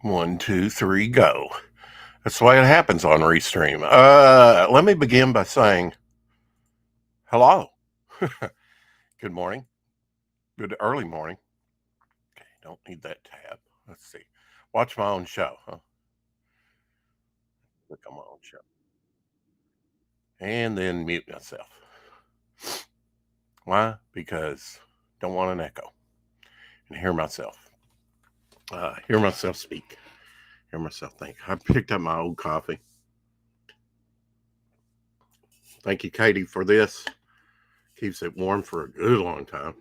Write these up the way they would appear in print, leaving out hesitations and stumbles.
One, two, three, go. That's the way it happens on Restream. Let me begin by saying hello. Good morning. Good early morning. Okay, don't need that tab. Let's see. Watch my own show, huh? Click on my own show. And then mute myself. Why? Because don't want an echo. And hear myself. Hear myself speak. Hear myself think. I picked up my old coffee. Thank you, Katie, for this. Keeps it warm for a good long time.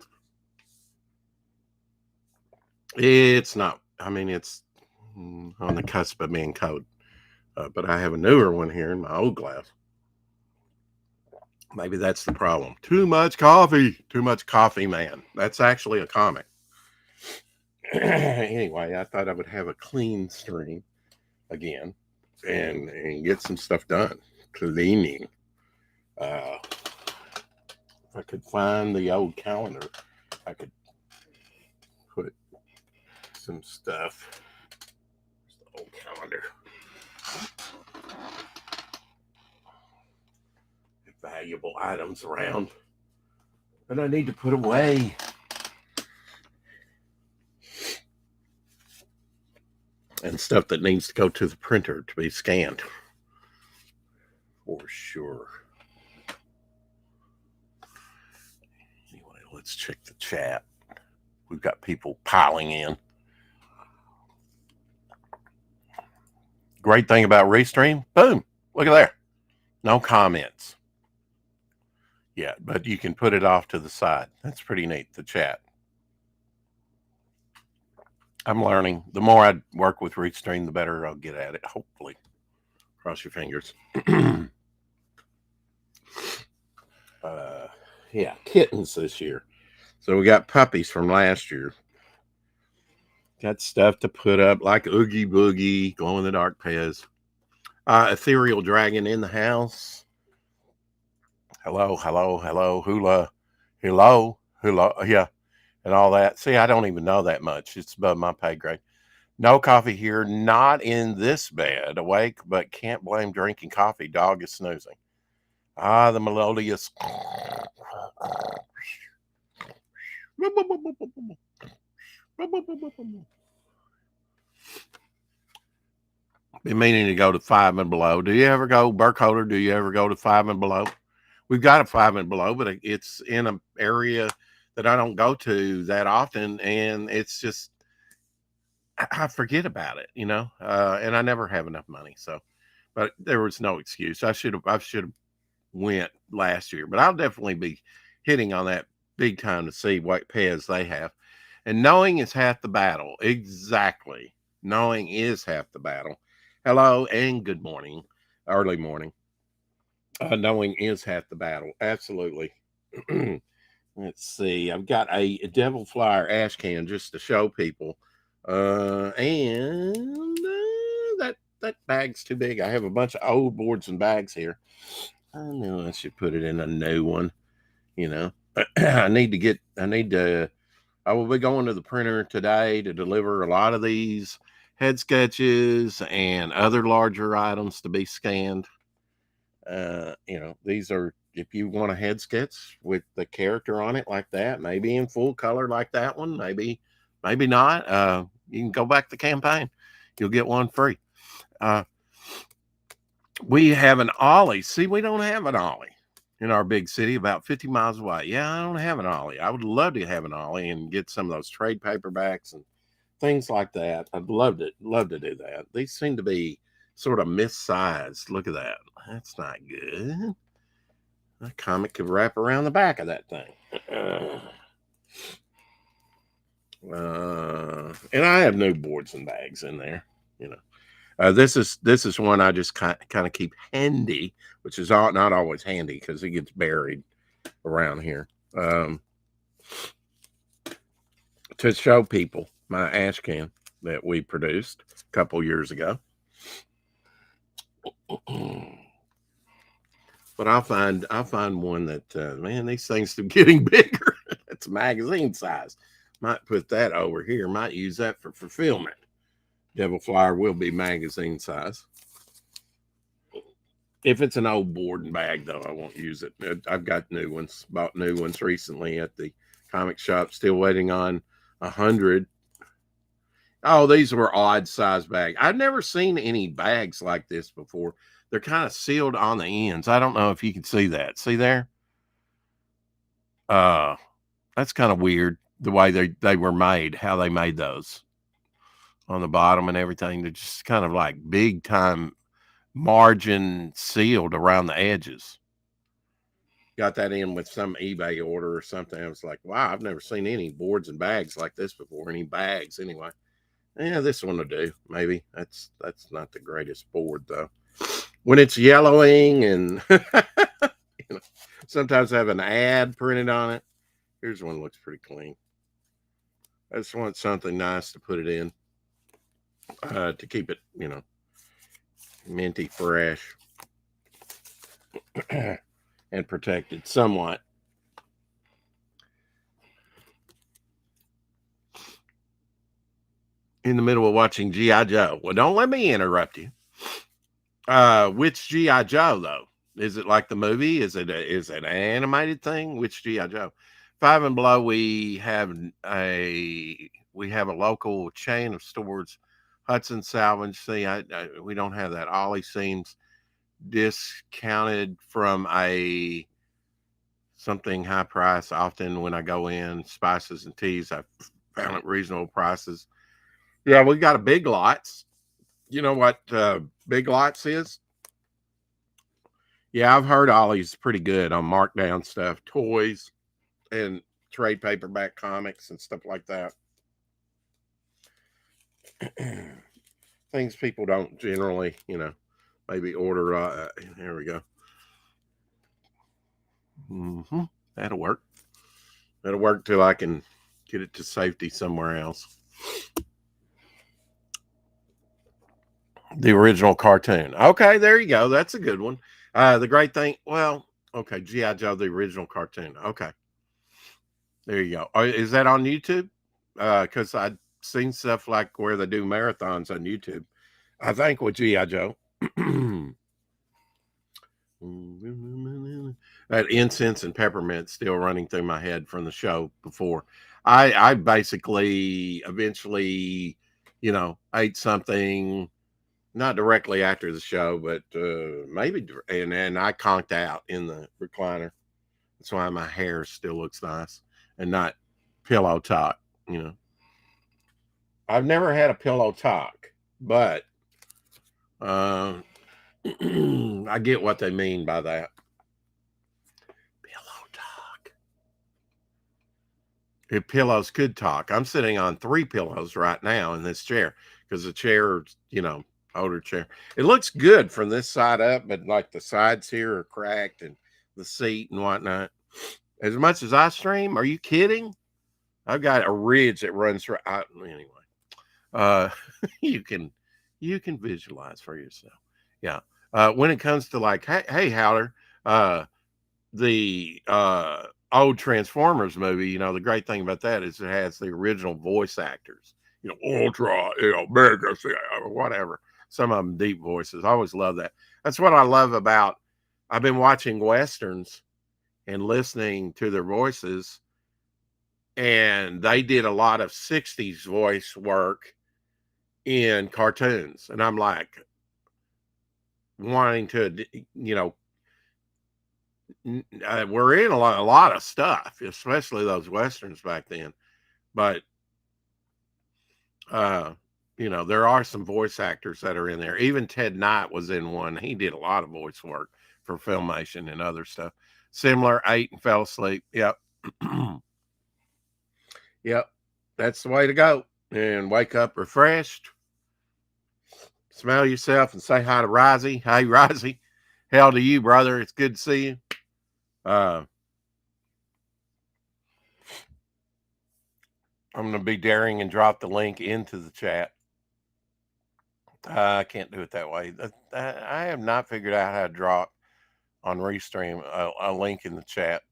It's not. I mean, it's on the cusp of being cold. But I have a newer one here in my old glass. Maybe that's the problem. Too much coffee. Too much coffee, man. That's actually a comic. Anyway, I thought I would have a clean stream again and get some stuff done. Cleaning. If I could find the old calendar, I could put some stuff. There's the old calendar. Valuable items around that I need to put away. And stuff that needs to go to the printer to be scanned. For sure. Anyway, let's check the chat. We've got people piling in. Great thing about Restream, boom, look at there. No comments. Yeah, but you can put it off to the side. That's pretty neat, the chat. I'm learning. The more I work with Restream, the better I'll get at it, hopefully. Cross your fingers. Yeah, kittens this year. So we got puppies from last year. Got stuff to put up like Oogie Boogie, Glow in the Dark Pez. Ethereal Dragon in the house. Hello, hello, hello, hula, hello, hula, yeah, and all that. See, I don't even know that much. It's above my pay grade. No coffee here, not in this bed. Awake, but can't blame drinking coffee. Dog is snoozing. The melodious. Been meaning to go to Five and Below. Do you ever go, Burkholder? Do you ever go to Five and Below? We've got a Five and Below, but it's in an area that I don't go to that often, and it's just I forget about it, and I never have enough money. So, but there was no excuse. I should have went last year, but I'll definitely be hitting on that big time to see what Pez they have. And knowing is half the battle. Exactly. Knowing is half the battle. Hello and good morning. Early morning. Knowing is half the battle. Absolutely. Let's see. I've got a Devil Flyer ash can just to show people. That bag's too big. I have a bunch of old boards and bags here. I know I should put it in a new one. I will be going to the printer today to deliver a lot of these head sketches and other larger items to be scanned. These are, if you want a head sketch with the character on it like that, maybe in full color like that one, maybe not. You can go back to campaign. You'll get one free. We have an Ollie. See, we don't have an Ollie in our big city, about 50 miles away. Yeah, I don't have an Ollie. I would love to have an Ollie and get some of those trade paperbacks and things like that. I'd love to do that. These seem to be sort of missized. Look at that. That's not good. A comic could wrap around the back of that thing. And I have new boards and bags in there. This is one I just kind of keep handy, which is not always handy because it gets buried around here. To show people my ash can that we produced a couple years ago. But I'll find one that man, these things are getting bigger. It's magazine size. Might put that over here. Might use that for fulfillment. Devil Flyer will be magazine size. If it's an old board and bag, though, I won't use it. I've got new ones, bought new ones recently at the comic shop. Still waiting on 100. Oh, these were odd size bag. I've never seen any bags like this before. They're kind of sealed on the ends. I don't know if you can see that. See there? Uh, that's kind of weird the way they were made, how they made those on the bottom and everything. They're just kind of like big time margin sealed around the edges. Got that in with some eBay order or something. I was like, wow, I've never seen any boards and bags like this before. Any bags anyway. Yeah, this one will do. Maybe that's not the greatest board though. When it's yellowing and you know, sometimes I have an ad printed on it. Here's one that looks pretty clean. I just want something nice to put it in to keep it, minty fresh and protected somewhat. In the middle of watching G.I. Joe. Well, don't let me interrupt you. Which G.I. Joe, though? Is it like the movie? Is it an animated thing? Which G.I. Joe? Five and Below, we have a local chain of stores, Hudson Salvage. See, we don't have that. Ollie seems discounted from something high price. Often when I go in, spices and teas, I found at reasonable prices. Yeah, we got a Big Lots. You know what Big Lots is? Yeah, I've heard Ollie's pretty good on markdown stuff, toys, and trade paperback comics and stuff like that. Things people don't generally, maybe order. Here we go. That'll work. That'll work till I can get it to safety somewhere else. The original cartoon. Okay, there you go. That's a good one. The great thing. Well, okay, G.I. Joe, the original cartoon. Okay, there you go. Is that on YouTube? Because I've seen stuff like where they do marathons on YouTube. I think with G.I. Joe. That incense and peppermint still running through my head from the show before. I basically eventually, ate something not directly after the show, but maybe, and I conked out in the recliner. That's why my hair still looks nice and not pillow talk. I've never had a pillow talk, but I get what they mean by that. Pillow talk. If pillows could talk, I'm sitting on 3 pillows right now in this chair because the chair, older chair. It looks good from this side up, but like the sides here are cracked and the seat and whatnot. As much as I stream, are you kidding? I've got a ridge that runs right. Anyway, you can visualize for yourself. Yeah. When it comes to like, hey Howler, the old Transformers movie, the great thing about that is it has the original voice actors. Ultra, Mega, whatever. Some of them deep voices. I always love that. That's what I love about. I've been watching westerns and listening to their voices, and they did a lot of 60s voice work in cartoons, and I'm like wanting to, we're in a lot of stuff, especially those westerns back then, but there are some voice actors that are in there. Even Ted Knight was in one. He did a lot of voice work for Filmation and other stuff. Similar, ate and fell asleep. Yep. Yep. That's the way to go. And wake up refreshed. Smell yourself and say hi to Risey. Hey, Risey. Hell to you, brother. It's good to see you. I'm going to be daring and drop the link into the chat. I can't do it that way. I have not figured out how to drop on Restream a link in the chat.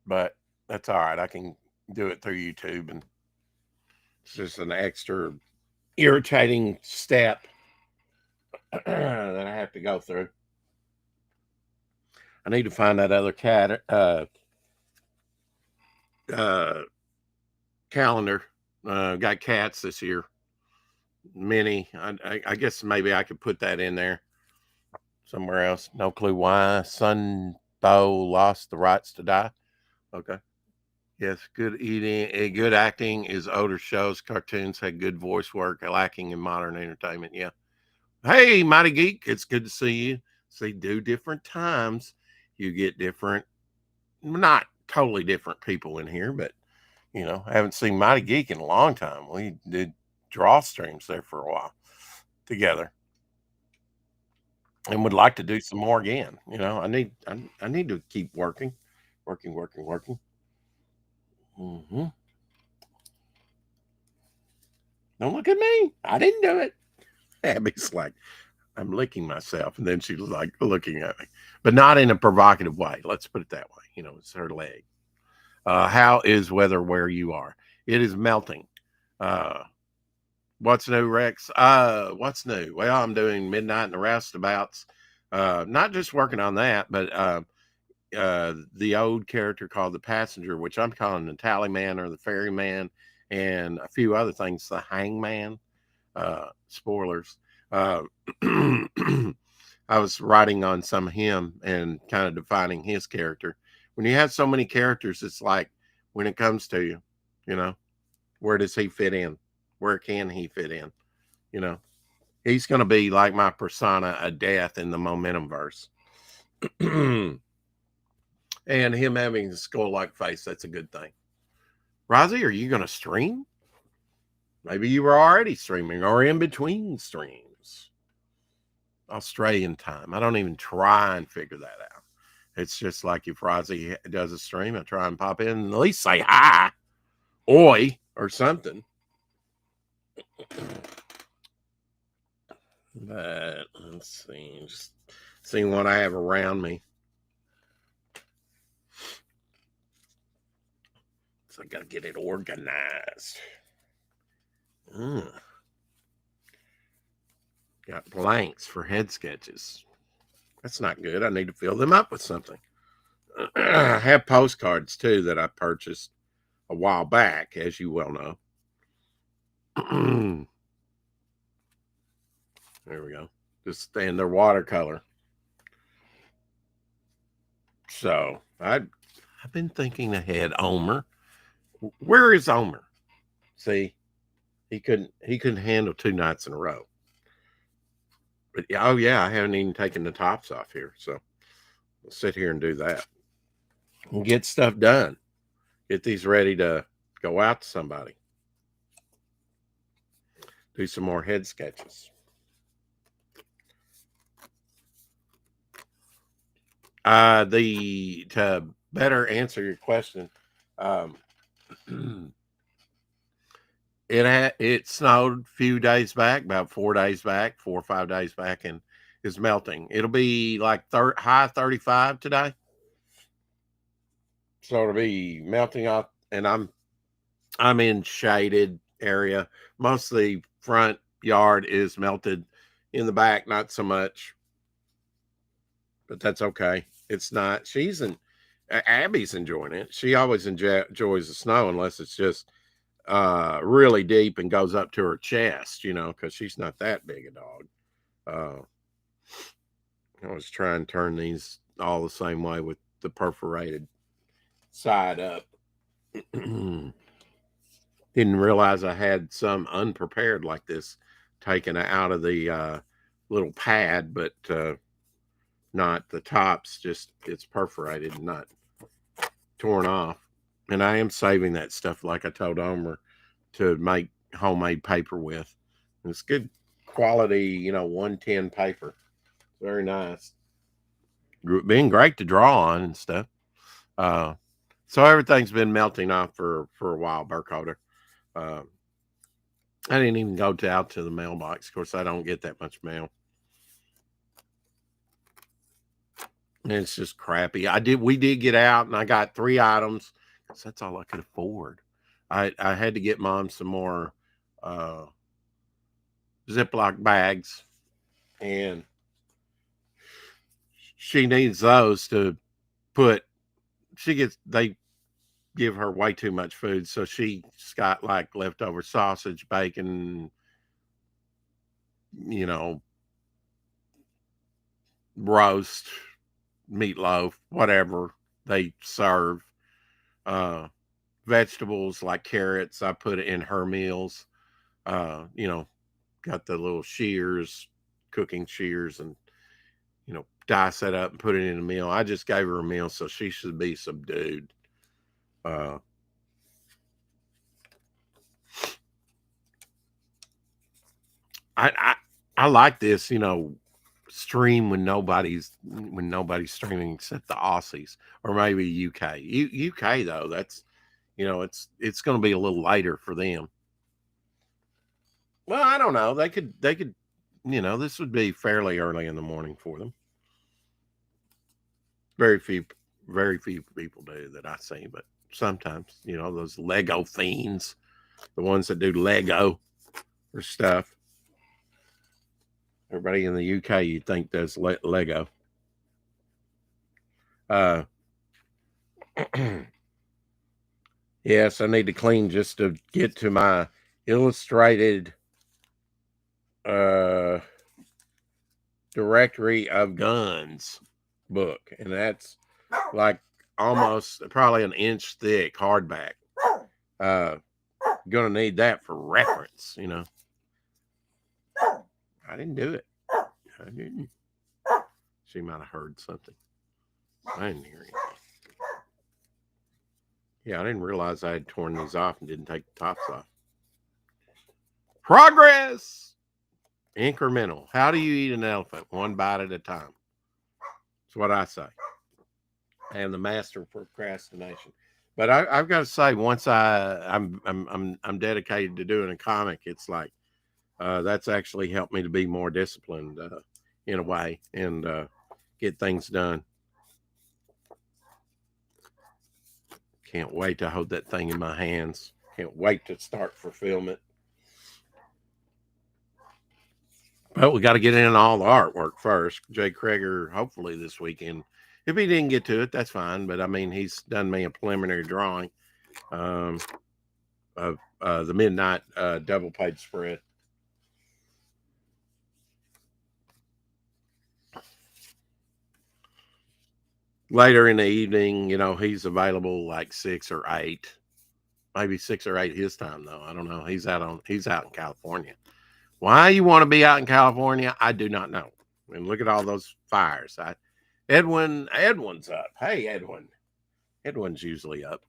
But That's all right. I can do it through YouTube, and it's just an extra irritating step that I have to go through. I need to find that other calendar. Got cats this year. Many. I guess maybe I could put that in there somewhere else. No clue why. Sunbow lost the rights to die. Okay. Yes, good eating, good acting is older shows. Cartoons had good voice work, lacking in modern entertainment. Yeah. Hey, Mighty Geek, it's good to see you. See, do different times. You get different, not totally different people in here, but I haven't seen Mighty Geek in a long time. We did draw streams there for a while together, and would like to do some more again. I need to keep working. Hmm. Don't look at me. I didn't do it. Abby's like, I'm licking myself. And then she's like looking at me, but not in a provocative way. Let's put it that way. It's her leg. How is weather where you are? It is melting. What's new, Rex? What's new? Well, I'm doing Midnight in the Roustabouts. Not just working on that, but the old character called the Passenger, which I'm calling the Tallyman or the Ferryman, and a few other things, the Hangman. Spoilers. I was writing on some of him and kind of defining his character. When you have so many characters, it's like, when it comes to you, where does he fit in? Where can he fit in? He's going to be like my persona, a death in the Momentum verse. And him having a skull-like face, that's a good thing. Rozzy, are you going to stream? Maybe you were already streaming or in between streams. Australian time. I don't even try and figure that out. It's just like if Rozzy does a stream, I try and pop in and at least say hi, oi, or something. But let's see. Just seeing what I have around me. So I got to get it organized. Got blanks for head sketches. That's not good. I need to fill them up with something. I have postcards too that I purchased a while back, as you well know. There we go. Just in their watercolor. So I've been thinking ahead. Omer, where is Omer? See, he couldn't handle 2 nights in a row. But oh yeah, I haven't even taken the tops off here, so we'll sit here and do that and get stuff done. Get these ready to go out to somebody. Do some more head sketches. To better answer your question, it snowed a few days back, about 4 days back, 4 or 5 days back, and is melting. It'll be like high 35 today. So it'll be melting off, and I'm in shaded area. Most of the front yard is melted. In the back, not so much. But that's okay. It's not. Abby's enjoying it. She always enjoys the snow unless it's just really deep and goes up to her chest, because she's not that big a dog. I was trying to turn these all the same way with the perforated side up. Didn't realize I had some unprepared like this taken out of the little pad, but not the tops, just it's perforated and not torn off. And I am saving that stuff, like I told Omer, to make homemade paper with. And it's good quality, 110 paper. Very nice. Being great to draw on and stuff. So everything's been melting off for a while, Burkholder. I didn't even go out to the mailbox. Of course, I don't get that much mail. And it's just crappy. We did get out, and I got 3 items 'cause that's all I could afford. I had to get Mom some more Ziploc bags, and she needs those to put. They give her way too much food, so she's got like leftover sausage, bacon, you know, roast, meatloaf, whatever they serve. Uh, Vegetables like carrots, I put it in her meals. You know, got the little shears, cooking shears, and dice it up and put it in a meal. I just gave her a meal, so she should be subdued. Uh, I like this, stream when nobody's streaming except the Aussies or maybe UK. UK though, that's it's going to be a little later for them. Well, I don't know. They could this would be fairly early in the morning for them. Very few people do that I see, but sometimes, those Lego fiends, the ones that do Lego or stuff. Everybody in the UK you'd think does Lego. Yes, I need to clean just to get to my illustrated directory of guns book, and that's like almost probably an inch thick hardback. Gonna need that for reference. I didn't do it. I didn't. She might have heard something. I didn't hear anything. Yeah, I didn't realize I had torn these off and didn't take the tops off. Progress! Incremental. How do you eat an elephant? One bite at a time. That's what I say. I am the master of procrastination. But I've got to say, once I'm dedicated to doing a comic, it's like that's actually helped me to be more disciplined in a way and get things done. Can't wait to hold that thing in my hands. Can't wait to start fulfillment. But we got to get in all the artwork first. Jay Kreger, hopefully this weekend. If he didn't get to it, that's fine. But I mean, he's done me a preliminary drawing of the midnight double page spread. Later in the evening, he's available like 6 or 8, maybe 6 or 8 his time though. I don't know. He's out in California. Why you want to be out in California, I do not know. And look at all those fires. Edwin's up. Hey, Edwin. Edwin's usually up.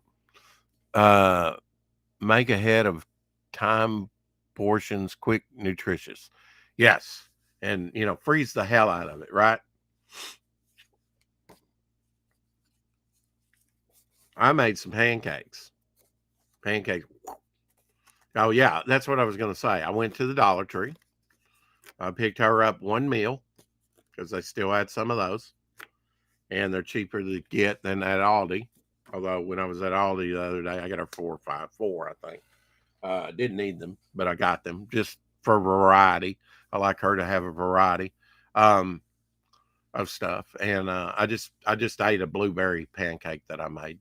Make ahead of time, portions, quick, nutritious. Yes. And, freeze the hell out of it, right? I made some pancakes. Oh, yeah, that's what I was going to say. I went to the Dollar Tree. I picked her up one meal because they still had some of those. And they're cheaper to get than at Aldi. Although when I was at Aldi the other day, I got her 4 or 5, 4, I think. Didn't need them, but I got them just for variety. I like her to have a variety of stuff. And I just ate a blueberry pancake that I made.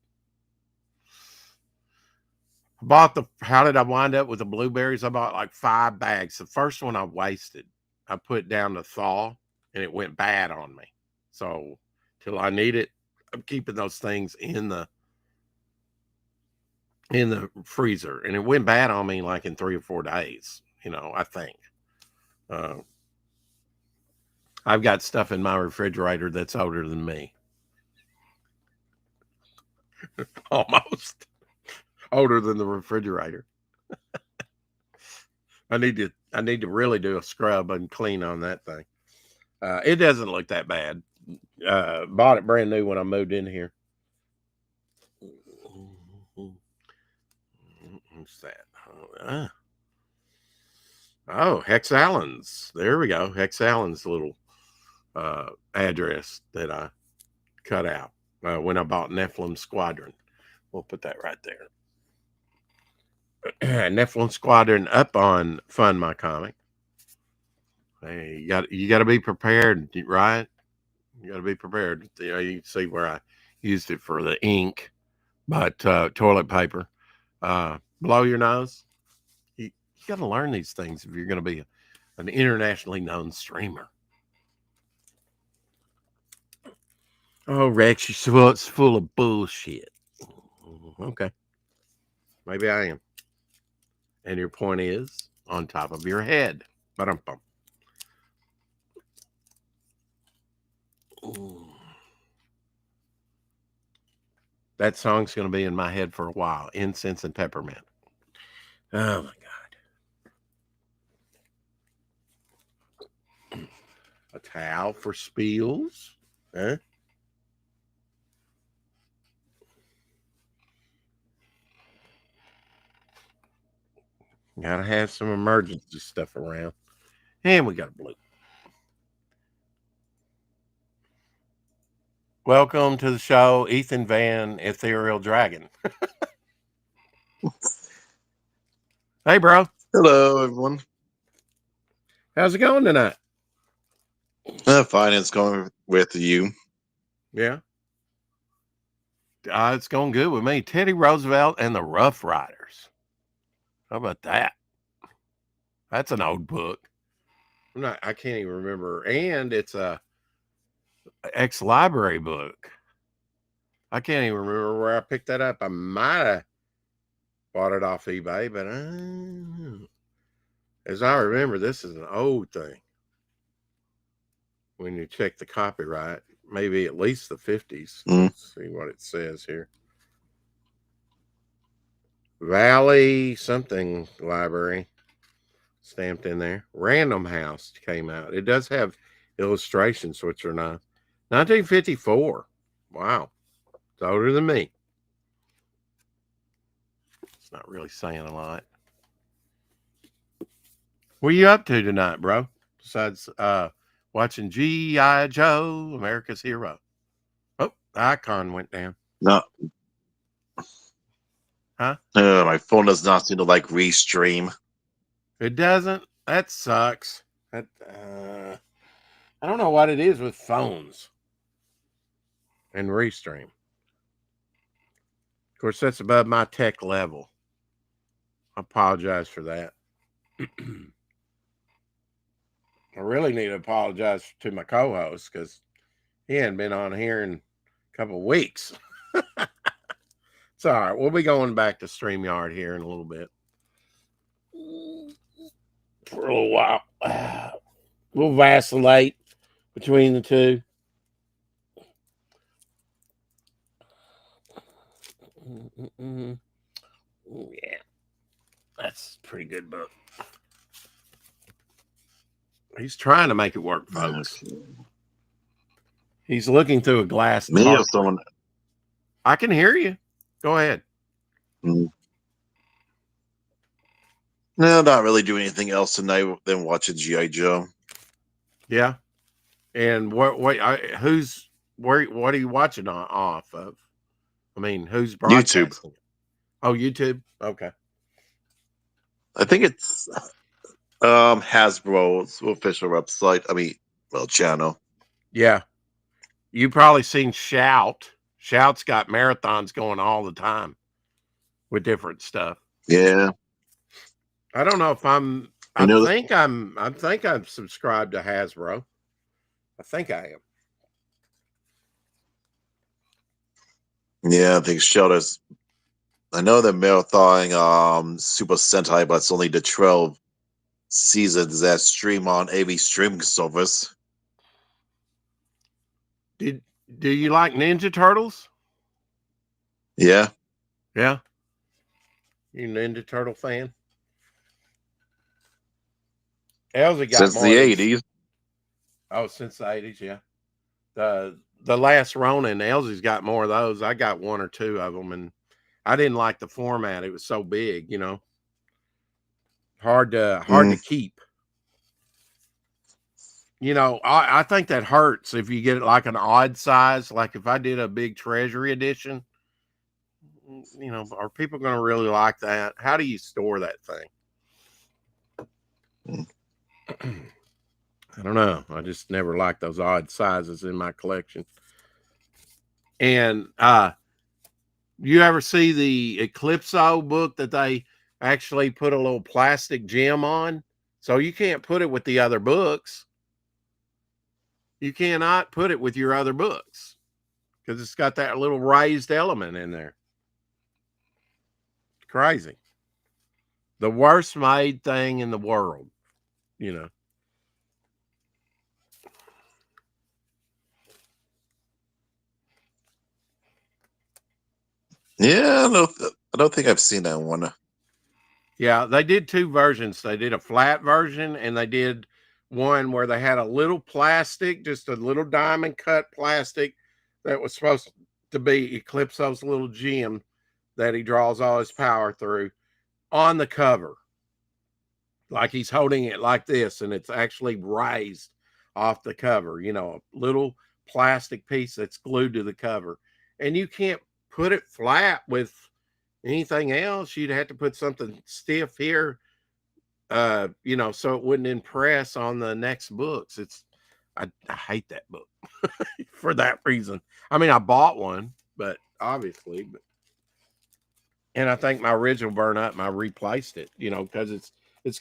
How did I wind up with the blueberries? I bought like 5 bags. The first one I wasted. I put down to thaw and it went bad on me. So till I need it, I'm keeping those things in the freezer, and it went bad on me like in 3 or 4 days. I think I've got stuff in my refrigerator that's older than me. Almost older than the refrigerator. I need to really do a scrub and clean on that thing. It doesn't look that bad. Bought it brand new when I moved in here. What's that? Oh, Hex Allen's. There we go. Hex Allen's little address that I cut out when I bought Nephilim Squadron. We'll put that right there. Nephilim Squadron up on Fund My Comic. Hey, you got to be prepared, right? You got to be prepared. You know, you can see where I used it for the ink, but toilet paper. Blow your nose. You got to learn these things if you're going to be an internationally known streamer. Oh, Rex, it's full of bullshit. Okay. Maybe I am. And your point is on top of your head. Ba-dum-bum. That song's going to be in my head for a while. Incense and Peppermint. Oh, my God. A towel for spills. Huh? Gotta have some emergency stuff around. And we got a blue. Welcome to the show, Ethan Van Ethereal Dragon. Hey, bro. Hello, everyone. How's it going tonight? Fine, it's going with you. Yeah. It's going good with me. Teddy Roosevelt and the Rough Riders. How about that? That's an old book. I can't even remember. And it's a ex-library book. I can't even remember where I picked that up. I might have bought it off eBay, but as I remember, this is an old thing. When you check the copyright, maybe at least the 50s. Let's see what it says here. Valley something library stamped in there. Random House came out. It does have illustrations, which are nice. 1954. Wow. It's older than me. It's not really saying a lot. What are you up to tonight, bro? Besides watching G.I. Joe, America's Hero. Oh, the icon went down. No. Huh? My phone does not seem to like restream. It doesn't? That sucks. I don't know what it is with phones and Restream. Of course, that's above my tech level. I apologize for that. I really need to apologize to my co-host because he hadn't been on here in a couple of weeks. It's all right. We'll be going back to StreamYard here in a little bit. For a little while. We'll vacillate between the two. Yeah. That's a pretty good book. He's trying to make it work, folks. Okay. He's looking through a glass. Me or someone? I can hear you. Go ahead. No, not really doing anything else tonight than watching G.I. Joe. Yeah. And what are you watching off of? I mean, who's broadcasting? YouTube. Oh, YouTube. Okay. I think it's Hasbro's official website. Channel. Yeah. You probably seen Shout. Shout's got marathons going all the time with different stuff. Yeah. I don't know if I'm subscribed to Hasbro. I think I am. Yeah, I think Shout. I know they're marathoning Super Sentai, but it's only the 12 seasons that stream on AV streaming service. Do you like Ninja Turtles? Yeah. Yeah. You Ninja Turtle fan? Elsie got since more the 80s. Oh, since the 80s, yeah. The Last Ronin, Elsie's got more of those. I got one or two of them, and I didn't like the format. It was so big, hard to keep. I think that hurts if you get it like an odd size. Like if I did a big treasury edition, you know, are people going to really like that? How do you store that thing? I don't know. I just never liked those odd sizes in my collection. And you ever see the Eclipso book that they actually put a little plastic gem on? So you can't put it with the other books. You cannot put it with your other books because it's got that little raised element in there. Crazy. The worst made thing in the world, you know. Yeah, I don't think I've seen that one. Yeah, they did two versions. They did a flat version and they did one where they had a little plastic, just a little diamond cut plastic that was supposed to be Eclipso's little gem that he draws all his power through on the cover. Like he's holding it like this and it's actually raised off the cover, you know, a little plastic piece that's glued to the cover. And you can't put it flat with anything else. You'd have to put something stiff here, you know, so it wouldn't impress on the next books. I hate that book for that reason. I mean, I bought one, but obviously, and I think my original burned up and I replaced it, you know, because it's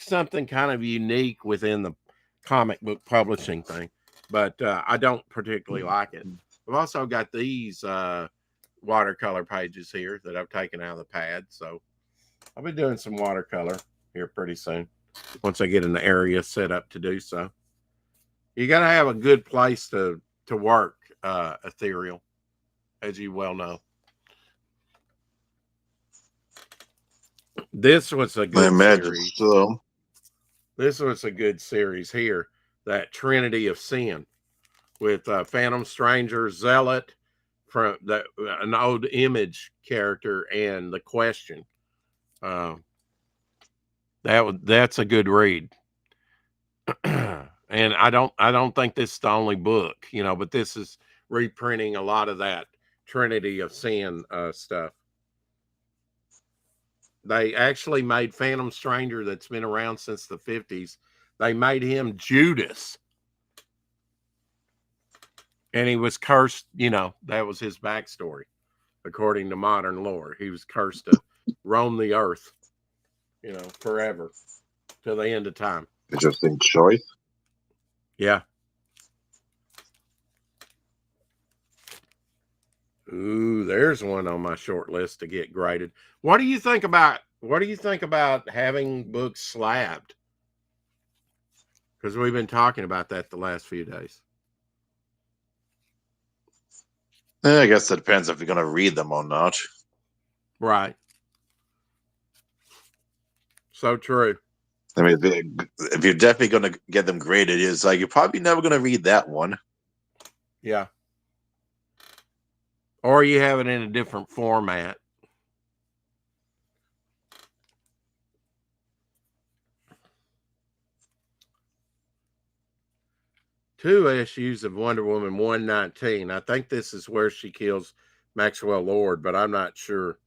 something kind of unique within the comic book publishing thing. But I don't particularly like it. I've also got these watercolor pages here that I've taken out of the pad. So I'll be doing some watercolor here pretty soon once I get an area set up to do so. You got to have a good place to work ethereal, as you well know. This was a good series. So. This was a good series here, that Trinity of Sin with Phantom Stranger, Zealot, from an old Image character, and The Question. That's a good read. And I don't think this is the only book, you know, but this is reprinting a lot of that Trinity of Sin stuff. They actually made Phantom Stranger, that's been around since the 50s. They made him Judas. And he was cursed, you know, that was his backstory. According to modern lore, he was cursed to roam the earth, you know, forever till the end of time. Interesting choice. Yeah. Ooh, there's one on my short list to get graded. What do you think about having books slabbed? Because we've been talking about that the last few days. I guess it depends if you're going to read them or not. Right. So true. I mean, if you're definitely going to get them graded, it's like you're probably never going to read that one. Yeah. Or you have it in a different format. Two issues of Wonder Woman 119. I think this is where she kills Maxwell Lord, but I'm not sure.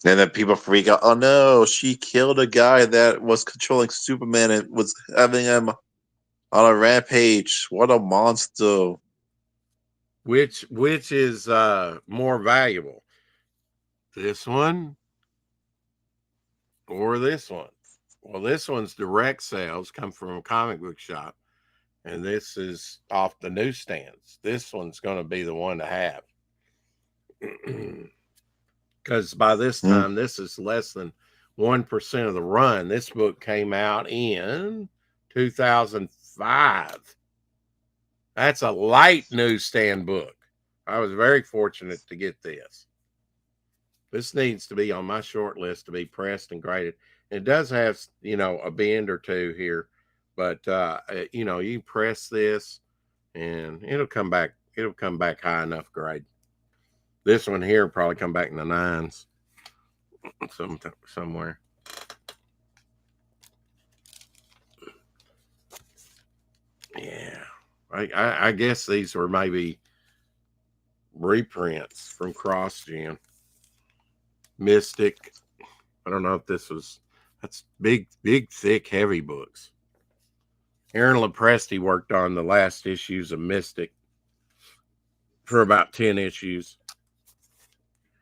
And then people freak out. Oh no, she killed a guy that was controlling Superman and was having him on a rampage. What a monster. Which is more valuable? This one or this one? Well, this one's direct sales, come from a comic book shop, and this is off the newsstands. This one's going to be the one to have. Because by this time, this is less than 1% of the run. This book came out in 2005. That's a light newsstand book. I was very fortunate to get this. This needs to be on my short list to be pressed and graded. It does have, you know, a bend or two here, but you know, you press this and it'll come back high enough grade. This one here will probably come back in the 9s somewhere. Yeah. I guess these were maybe reprints from CrossGen. Mystic. I don't know if that's big, thick, heavy books. Aaron Lopresti worked on the last issues of Mystic for about 10 issues.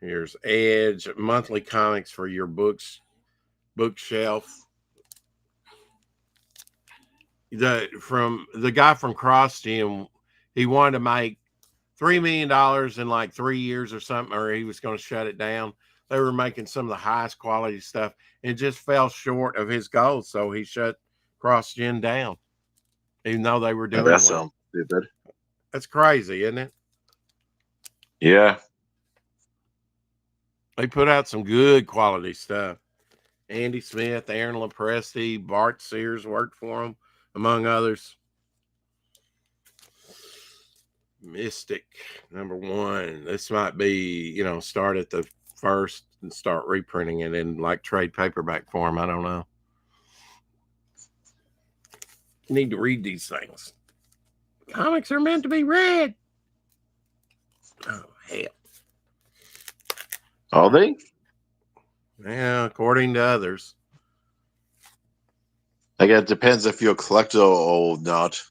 Here's Edge, monthly comics for your bookshelf. The guy from CrossGen, he wanted to make $3 million in like 3 years or something, or he was going to shut it down. They were making some of the highest quality stuff and just fell short of his goals. So he shut CrossGen down, even though they were doing that well. sounds stupid. That's crazy, isn't it? Yeah. They put out some good quality stuff. Andy Smith, Aaron Lopresti, Bart Sears worked for them, among others. Mystic, #1. This might be, start at the first and start reprinting it in like trade paperback form. I don't know. You need to read these things. Comics are meant to be read. Oh, hell. Are they? Yeah, according to others. I guess it depends if you're a collector or not.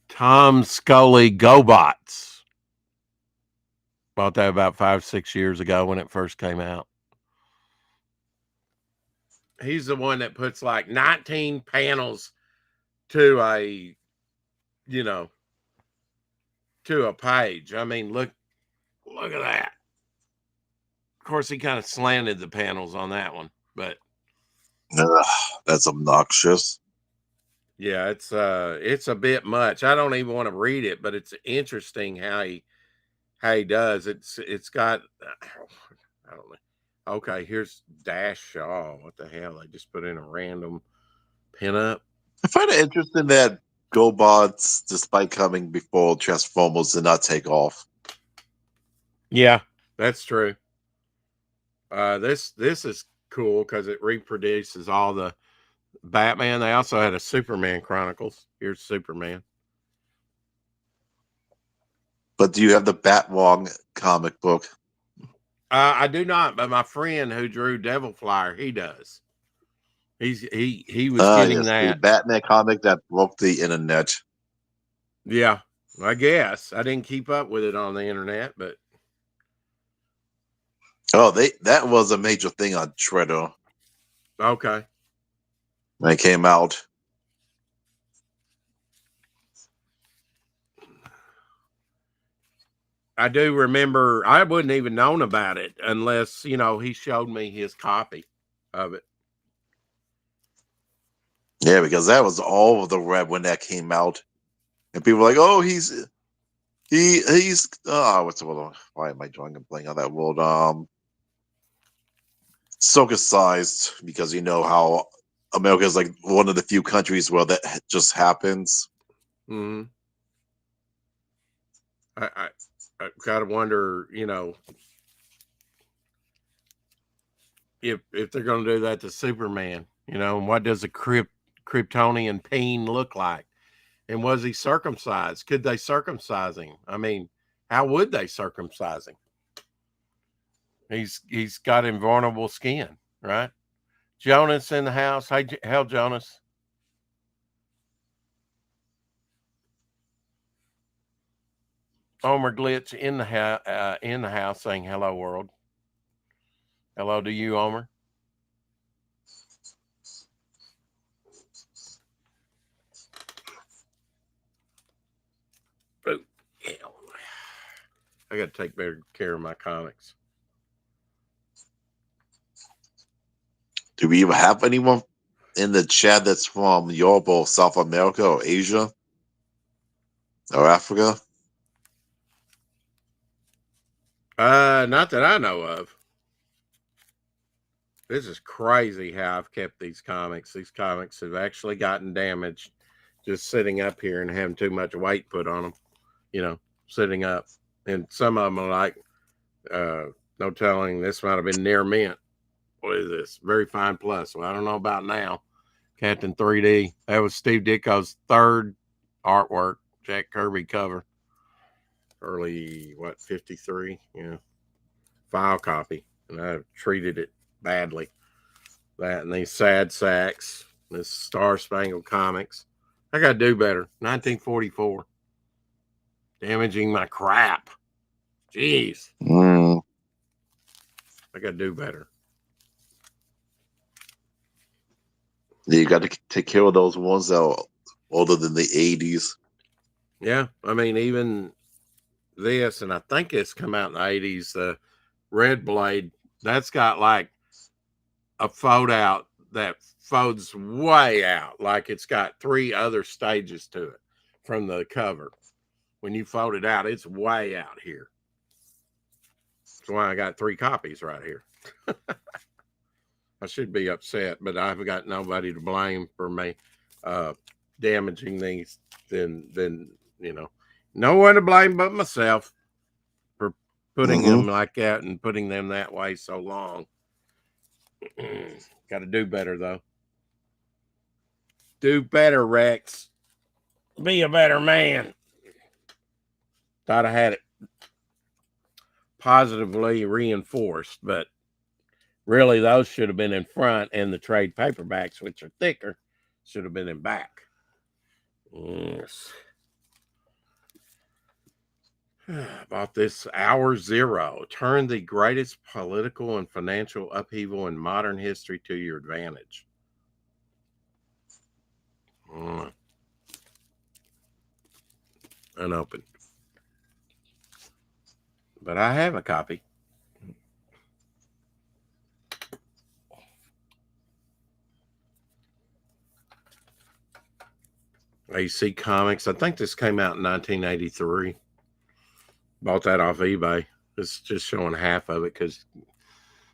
Tom Scully GoBots. Bought that about 5-6 years ago when it first came out. He's the one that puts like 19 panels to a page. I mean, look at that. Of course, he kind of slanted the panels on that one, but that's obnoxious. yeah, it's a bit much. I don't even want to read it, but it's interesting how he does. It's got I don't know. Okay, here's Dash Shaw. What the hell? They just put in a random pinup. I find it interesting that GoBots, despite coming before Transformers, did not take off. Yeah, that's true. This is cool because it reproduces all the Batman. They also had a Superman Chronicles. Here's Superman. But do you have the Batwong comic book? I do not, but my friend who drew Devil Flyer, he does. He was getting that. The Batman comic that broke the internet. Yeah, I guess I didn't keep up with it on the internet, but that was a major thing on Twitter. Okay. When it came out. I do remember. I wouldn't even known about it unless he showed me his copy of it. Yeah, because that was all over the web when that came out, and people were like, "Oh, he's what's the word? Why am I drawing a blank on that word? Circus-sized, because you know how America is like one of the few countries where that just happens." Mm-hmm. I kind of wonder, if they're going to do that to Superman, what does a Kryptonian peen look like? And was he circumcised? Could they circumcise him? I mean, how would they circumcise him? He's got invulnerable skin, right? Jonas in the house. Hey, hell, Jonas. Omer Glitch in the house saying hello, world. Hello to you, Omer. Oh, hell. I got to take better care of my comics. Do we even have anyone in the chat that's from Europe or South America or Asia or Africa? Not that I know of. This is crazy how I've kept these comics. These comics have actually gotten damaged just sitting up here and having too much weight put on them, sitting up. And some of them are like, no telling, this might have been near mint. What is this? Very fine plus. Well, I don't know about now. Captain 3D. That was Steve Ditko's third artwork, Jack Kirby cover. early, 53? Yeah. File copy. And I treated it badly. That and these sad sacks, this Star Spangled Comics. I got to do better. 1944. Damaging my crap. Jeez. Mm. I got to do better. You got to take care of those ones that are older than the 80s. Yeah. I mean, even this, and I think it's come out in the 80s, the Red Blade, that's got like a fold out that folds way out. Like it's got 3 other stages to it from the cover. When you fold it out, it's way out here. That's why I got 3 copies right here. I should be upset, but I've got nobody to blame for me damaging these. Then no one to blame but myself for putting them like that and putting them that way so long. Got to do better though. Do better, Rex. Be a better man. Thought I had it positively reinforced, but really those should have been in front, and the trade paperbacks, which are thicker, should have been in back. Yes. About this Hour Zero. Turn the greatest political and financial upheaval in modern history to your advantage. Unopened. But I have a copy. AC Comics. I think this came out in 1983. Bought that off eBay. It's just showing half of it because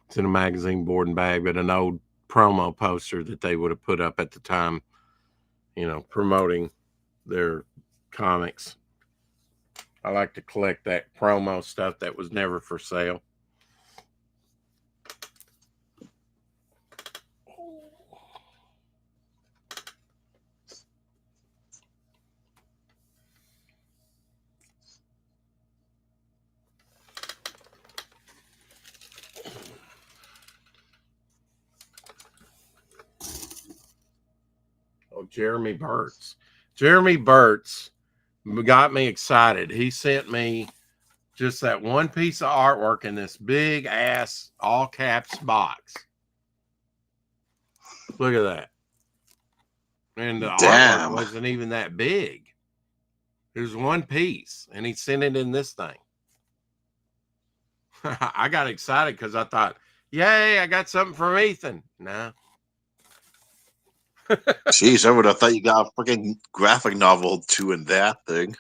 it's in a magazine board and bag, but an old promo poster that they would have put up at the time, promoting their comics. I like to collect that promo stuff that was never for sale. Oh, Jeremy Burt's. Jeremy Burt's got me excited. He sent me just that one piece of artwork in this big ass all caps box. Look at that. And the artwork wasn't even that big. It was one piece, and he sent it in this thing. I got excited because I thought, yay, I got something from Ethan. No. Jeez, I would have thought you got a freaking graphic novel too in that thing.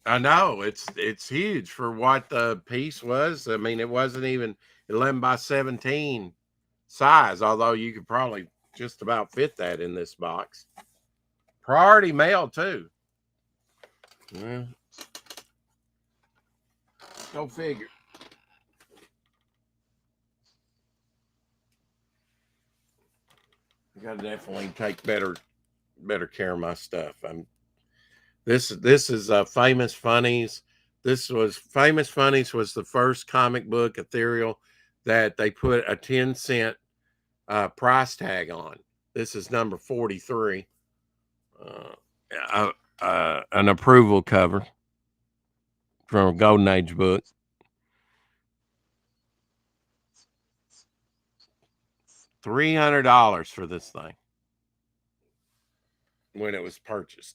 I know it's huge for what the piece was. I mean, it wasn't even 11 by 17 size, although you could probably just about fit that in this box. Priority mail too. Yeah. Go figure. I gotta definitely take better care of my stuff. This is Famous Funnies. Famous Funnies was the first comic book ethereal that they put a 10-cent price tag on. This is number 43. An approval cover from a Golden Age book. $300 for this thing when it was purchased.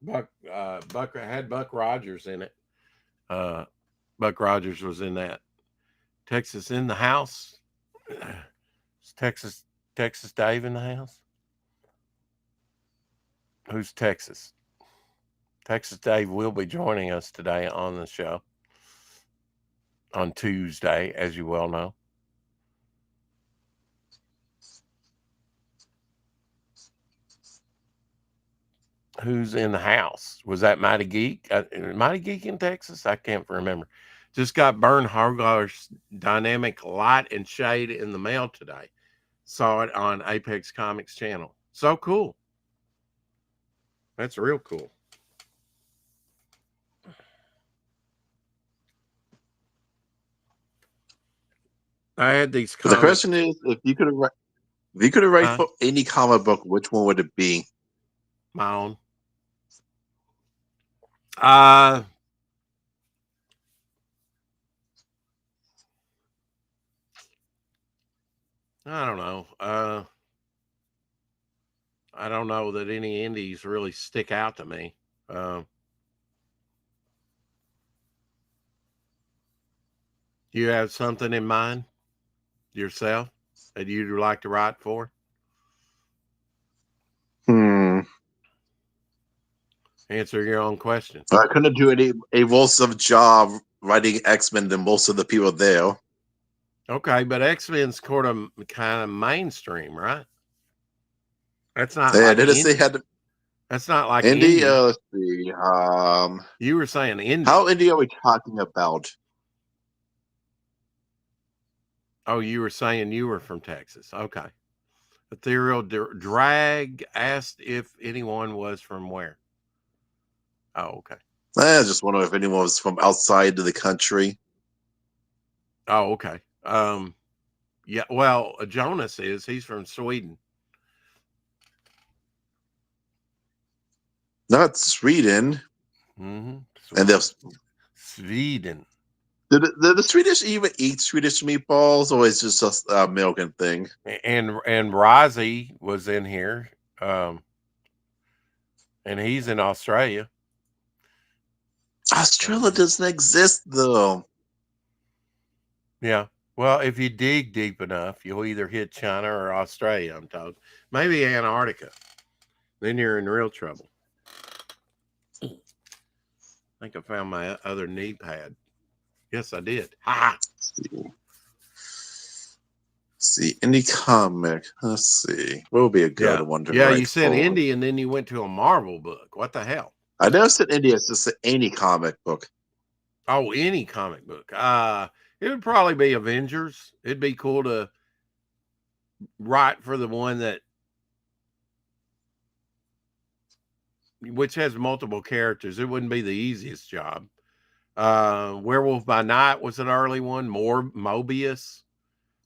Buck had Buck Rogers in it. Buck Rogers was in that. Texas in the house. Is Texas Dave in the house? Who's Texas? Texas Dave will be joining us today on the show on Tuesday, as you well know. Who's in the house? Was that Mighty Geek? Mighty Geek in Texas? I can't remember. Just got Bern Hargar's Dynamic Light and Shade in the mail today. Saw it on Apex Comics channel. So cool. That's real cool. I had these But the comics. question is, if you could write for any comic book, which one would it be? My own. I don't know. I don't know that any indies really stick out to me. You have something in mind yourself that you'd like to write for? Answer your own question. I couldn't do a worse of job writing X-Men than most of the people there. Okay, but X-Men's kind of mainstream, right? That's not Yeah, like they just they had that's not like indie. indie. Let's see. You were saying indie. How indie are we talking about? Oh, you were saying you were from Texas. Okay. Ethereal Drag asked if anyone was from where. Oh, okay. I just wonder if anyone was from outside of the country. Oh, okay. Yeah. Well, Jonas is. He's from Sweden. Not Sweden. Mm-hmm. And there's Sweden. Did the Swedish even eat Swedish meatballs, or is it just an American thing? And Razi was in here, and he's in Australia. Australia doesn't exist, though. Yeah. Well, if you dig deep enough, you'll either hit China or Australia, I'm told. Maybe Antarctica. Then you're in real trouble. I think I found my other knee pad. Yes, I did. Ha! See, indie comic. Let's see. What would be a good one to write you said for? indie, and then you went to a Marvel book. What the hell? I never said indie. It's just any comic book. Oh, any comic book. It would probably be Avengers. It'd be cool to write for the one which has multiple characters. It wouldn't be the easiest job. Werewolf by Night was an early one. More Mobius.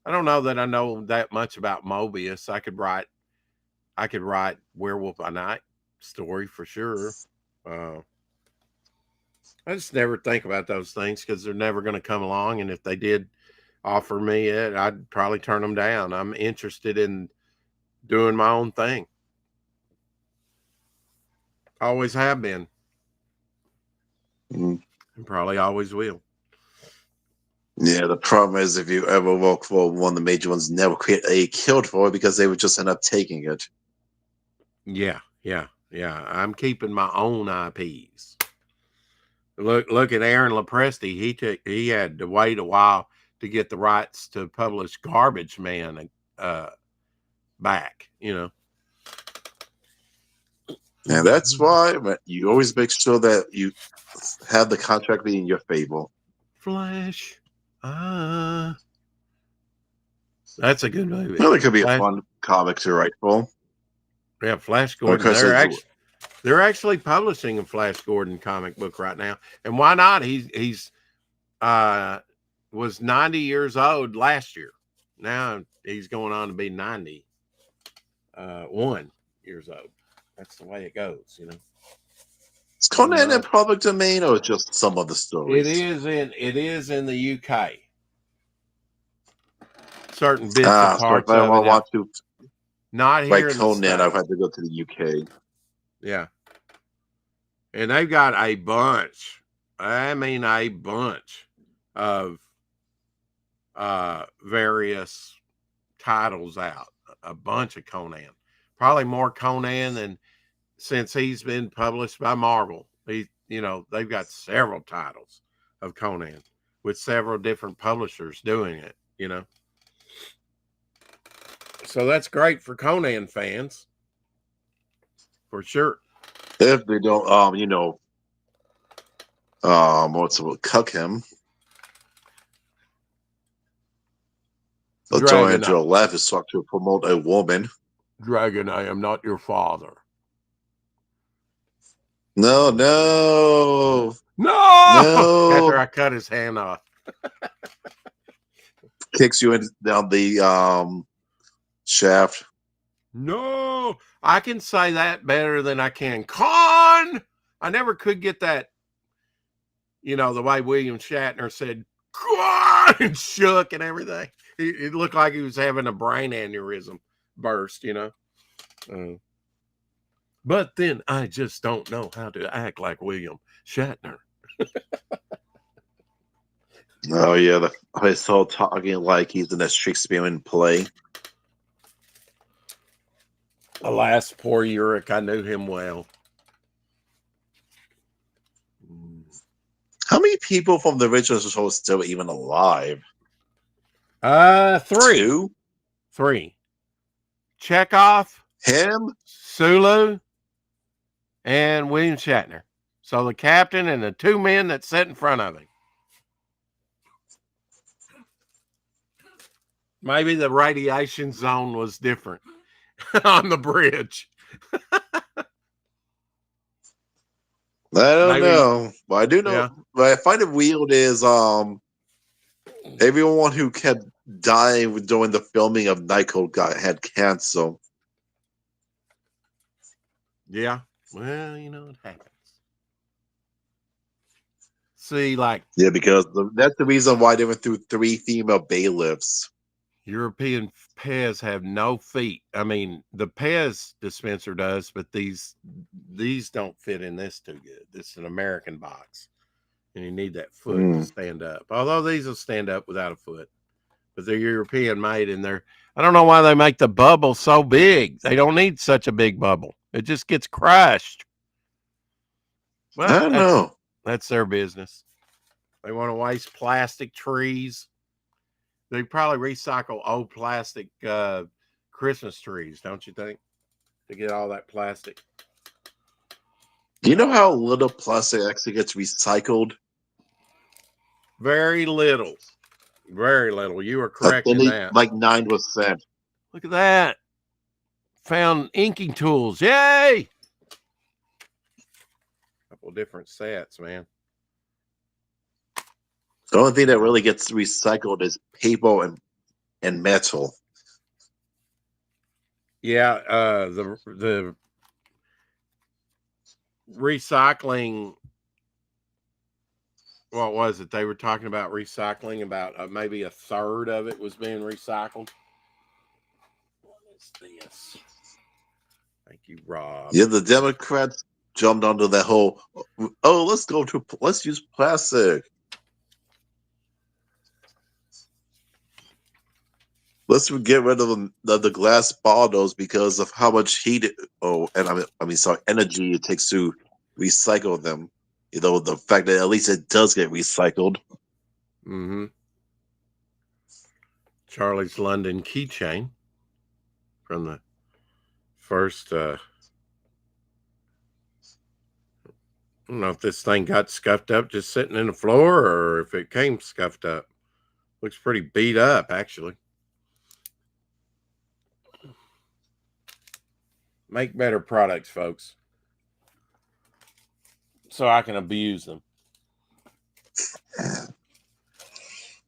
I don't know that I know that much about Mobius. I could write Werewolf by Night story for sure. I just never think about those things because they're never going to come along. And if they did offer me it, I'd probably turn them down. I'm interested in doing my own thing. Always have been. And probably always will. Yeah, the problem is if you ever work for one of the major ones, never create a killed for it because they would just end up taking it. Yeah. I'm keeping my own IPs. Look at Aaron Lopresti. He had to wait a while to get the rights to publish Garbage Man back, And that's why you always make sure that you have the contract be in your favor. Flash. That's a good movie. Well, it could be a fun comic to write for. Yeah, Flash Gordon. They're actually publishing a Flash Gordon comic book right now. And why not? He's was 90 years old last year. Now he's going on to be 91 years old. That's the way it goes, Is Conan in public domain or just some of the stories? It is in the UK. Certain bits and parts so if of I it. want to not here in Conan, the States. I've had to go to the UK. Yeah. And they've got a bunch. I mean, a bunch of various titles out. A bunch of Conan. Probably more Conan than since he's been published by Marvel. They've got several titles of Conan with several different publishers doing it, So that's great for Conan fans. For sure. If they don't, what's it? Cuck him. They'll join into a left structure to promote a woman. Dragon, I am not your father. No, no, No! no. After I cut his hand off. Kicks you in down the shaft. No! I can say that better than I can. Con! I never could get that, the way William Shatner said, Con! And shook and everything. It looked like he was having a brain aneurysm burst, But then I just don't know how to act like William Shatner. Oh yeah, I saw talking like he's in a Shakespearean play. Alas, poor Urich. I knew him well. How many people from the original show are still even alive? 3. 2? 3. Chekhov, Him? Sulu, and William Shatner. So the captain and the 2 men that sat in front of him. Maybe the radiation zone was different on the bridge. I don't Maybe, know. But I do know. yeah. What I find it weird is everyone who kept dying during the filming of Night Code had cancer. Yeah. Well, it happens. See, like Yeah, because that's the reason why they went through 3 female bailiffs. European Pez have no feet. I mean, the Pez dispenser does, but these don't fit in this too good. This is an American box, and you need that foot to stand up. Although these will stand up without a foot, but they're European made, and I don't know why they make the bubble so big. They don't need such a big bubble. It just gets crushed. Well, I don't know. That's their business. They want to waste plastic trees. They probably recycle old plastic Christmas trees, don't you think? To get all that plastic. Do you know how little plastic actually gets recycled? Very little. Very little. You were correct in that. Like 9%. Look at that. Found inking tools. Yay! Couple different sets, man. The only thing that really gets recycled is paper and metal. Yeah, the recycling. What was it? They were talking about recycling. About maybe a third of it was being recycled. What is this? Thank you, Rob. Yeah, the Democrats jumped onto that whole. Oh, let's use plastic. Let's get rid of the glass bottles because of how much heat. Energy it takes to recycle them. The fact that at least it does get recycled. Mm-hmm. Charlie's London keychain from the first. I don't know if this thing got scuffed up just sitting in the floor or if it came scuffed up. Looks pretty beat up, actually. Make better products, folks, so I can abuse them.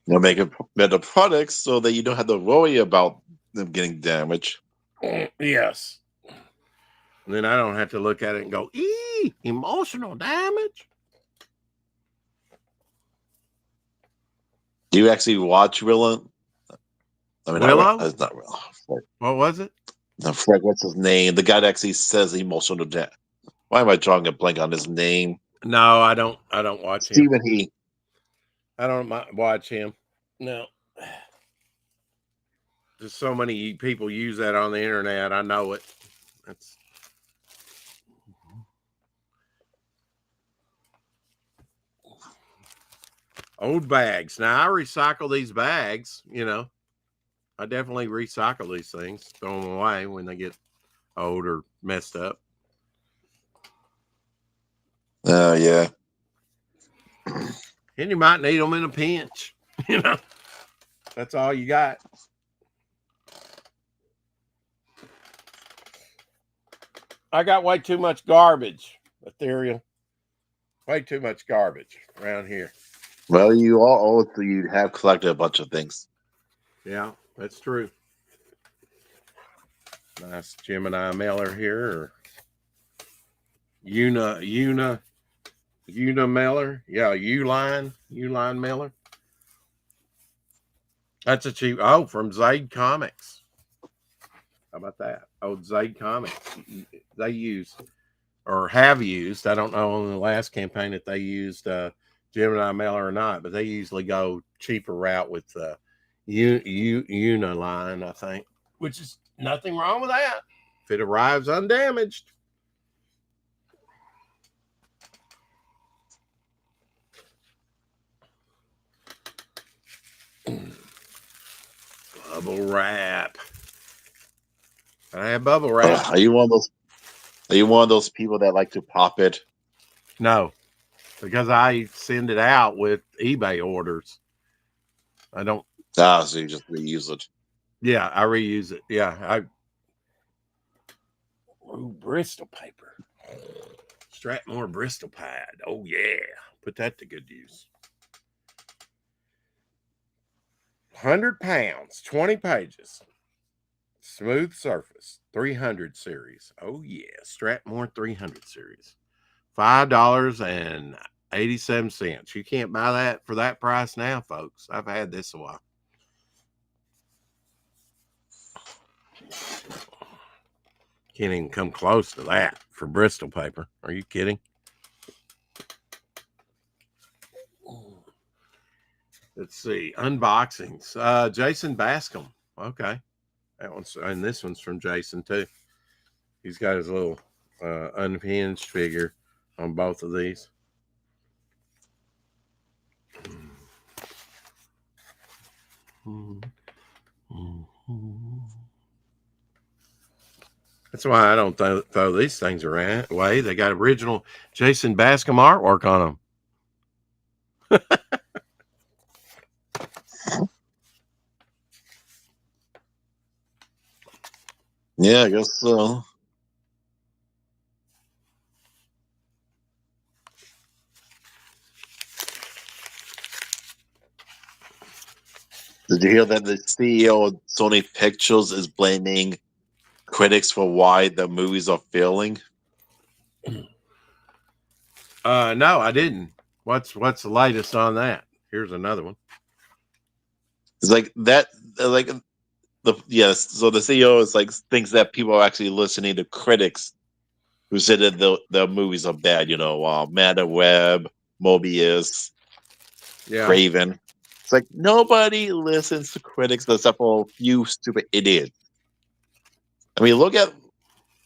Make better products so that you don't have to worry about them getting damaged. Yes. And then I don't have to look at it and go, emotional damage. Do you actually watch Willow? Willow? It's not Willow. What was it? Frank, what's his name? The guy that actually says emotional damage. Why am I drawing a blank on his name? No, I don't watch him. Stephen He. I don't watch him. No. There's so many people use that on the internet. I know it. That's old bags. Now I recycle these bags, I definitely recycle these things, throw them away when they get old or messed up. Oh, yeah. And you might need them in a pinch, That's all you got. I got way too much garbage. ethereal. Way too much garbage around here. Well, you have collected a bunch of things. Yeah, that's true. Nice Gemini mailer here, or Una mailer. Yeah, Uline mailer. That's a cheap. Oh, from Zaid Comics. How about that? Oh, Zaid Comics. They use or have used. I don't know on the last campaign that they used Gemini mailer or not, but they usually go cheaper route with Uniline, I think, which is nothing wrong with that if it arrives undamaged. Bubble wrap. I have bubble wrap. Are you one of those people that like to pop it? No, because I send it out with eBay orders. I don't. So you just reuse it. Yeah, I reuse it. Yeah, Bristol paper. Strathmore Bristol pad. Oh yeah, put that to good use. 100 pounds, 20 pages. Smooth surface, 300 series. Oh yeah, Strathmore 300 series. $5.87. You can't buy that for that price now, folks. I've had this a while. Can't even come close to that for Bristol paper. Are you kidding? Let's see. Unboxings. Jason Bascom. Okay. That one's, and this one's from Jason too. He's got his little unhinged figure on both of these. That's why I don't throw these things away. They got original Jason Bascom artwork on them. Yeah, I guess so. Did you hear that the CEO of Sony Pictures is blaming critics for why the movies are failing? No, I didn't. What's the latest on that? Here's another one. It's like that, like So the CEO is like thinks that people are actually listening to critics who said that the movies are bad. Matter Web, Mobius, Yeah. Craven. It's like nobody listens to critics except for a few stupid idiots. I mean, look at a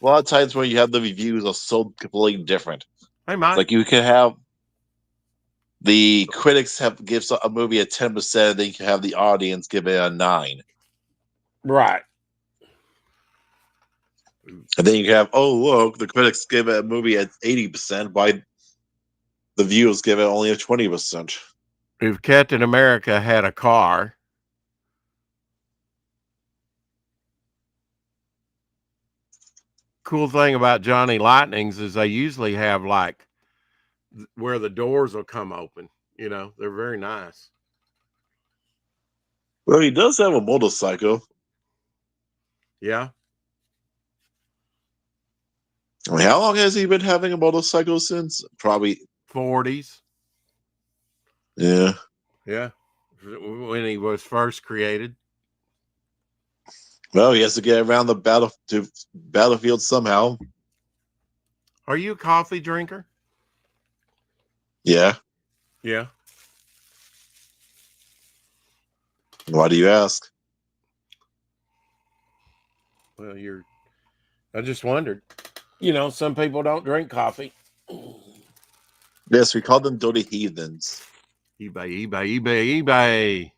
lot of times where you have the reviews are so completely different. Hey, Mike. Like you can have the critics gives a movie a 10%, then you can have the audience give it a 9. Right. And then you can have, oh look, the critics give a movie at 80%, why the viewers give it only a 20%. If Captain America had a car, cool thing about Johnny Lightnings is they usually have like where the doors will come open. They're very nice. Well, he does have a motorcycle. Yeah. I mean, how long has he been having a motorcycle since? Probably 40s. Yeah. Yeah. When he was first created. Well, he has to get around the battlefield somehow. Are you a coffee drinker? Yeah. Yeah. Why do you ask? Well, I just wondered. Some people don't drink coffee. Yes, we call them dirty heathens. eBay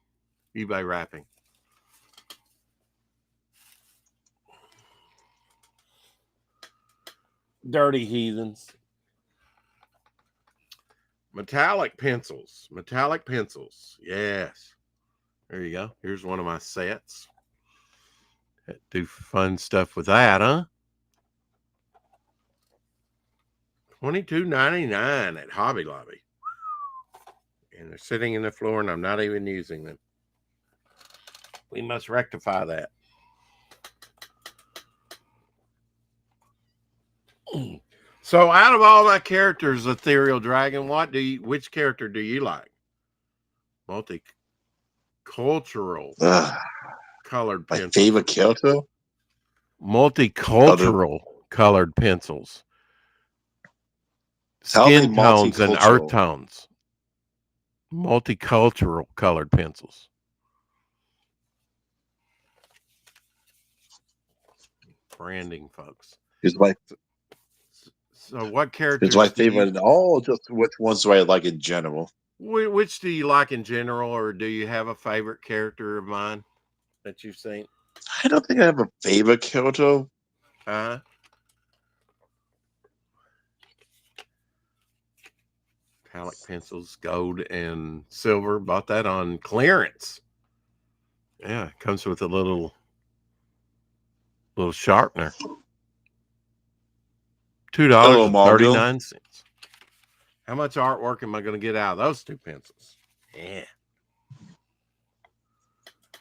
wrapping. Dirty heathens. Metallic pencils. Yes. There you go. Here's one of my sets. Do fun stuff with that, huh? $22.99 at Hobby Lobby. And they're sitting in the floor, and I'm not even using them. We must rectify that. So, out of all my characters, Ethereal Dragon, which character do you like? Multicultural colored My pencils. favorite character? Multicultural colored pencils. Tell me Skin tones and earth multicultural. tones. Multicultural colored pencils. Branding, folks. Here's my So, what characters? It's my favorite in all. Just which ones do I like in general? Which do you like in general, or do you have a favorite character of mine that you've seen? I don't think I have a favorite character. Metallic pencils, gold and silver. Bought that on clearance. Yeah, it comes with a little sharpener. $2.39. How much artwork am I going to get out of those two pencils? Yeah.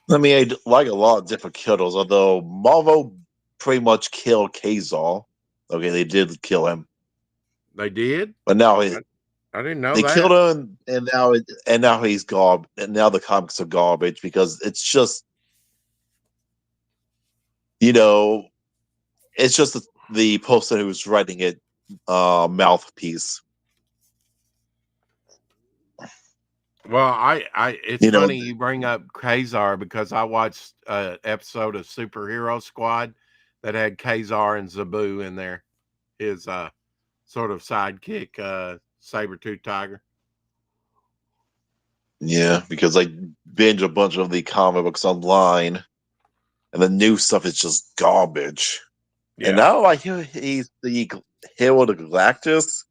I mean, I like a lot of different characters, although Marvel pretty much killed Kazal. Okay, they did kill him. They did? But now I didn't know they that. killed him, and now he's garbage. And now the comics are garbage because it's just, it's just the person who's writing it mouthpiece. Well, it's funny you bring up Kazar because I watched an episode of Superhero Squad that had Kazar and Zabu in there. His sort of sidekick, saber-tooth tiger. Yeah, because I binge a bunch of the comic books online, and the new stuff is just garbage. Yeah. And now I hear he's the hero of Galactus.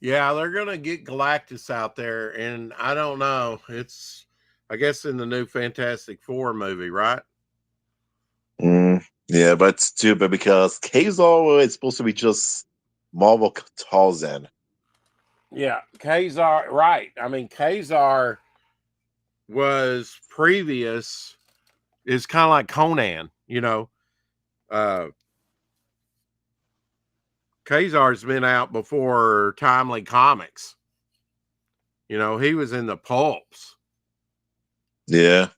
Yeah, they're going to get Galactus out there, and I don't know. It's, I guess, in the new Fantastic Four movie, right? Yeah, but it's stupid because Kazar is supposed to be just Marvel Tarzan. Yeah, Kazar, right. I mean, Kazar was previous, is kind of like Conan, Kazar's been out before Timely Comics. He was in the pulps. Yeah.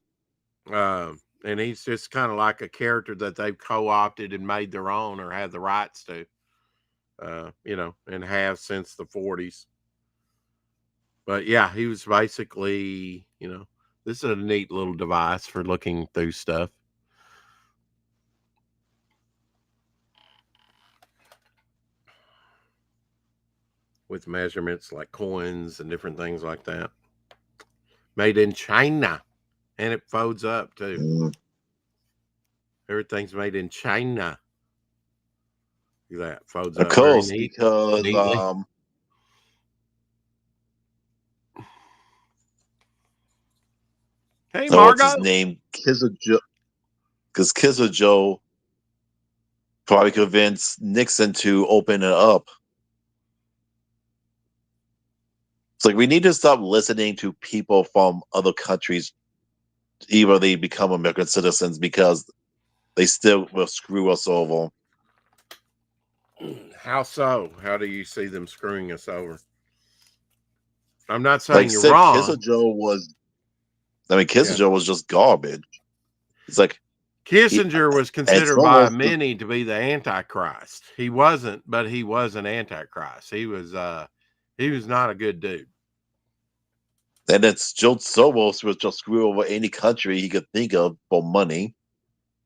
And he's just kind of like a character that they've co-opted and made their own or have the rights to, and have since the 40s. But yeah, he was basically, this is a neat little device for looking through stuff. With measurements like coins and different things like that. Made in China. And it folds up too. Everything's made in China. Look at that. Folds up. Of course, because hey, Margo. What's his name? Kizar Joe. Because Kizar Joe probably convinced Nixon to open it up. It's like we need to stop listening to people from other countries, even they become American citizens, because they still will screw us over. How so? How do you see them screwing us over? I'm not saying you're wrong. Kizar Joe was just garbage. It's like Kissinger was considered by many to be the Antichrist. He wasn't, but he was an Antichrist. He was not a good dude. And it's George Soros was just screw over any country he could think of for money.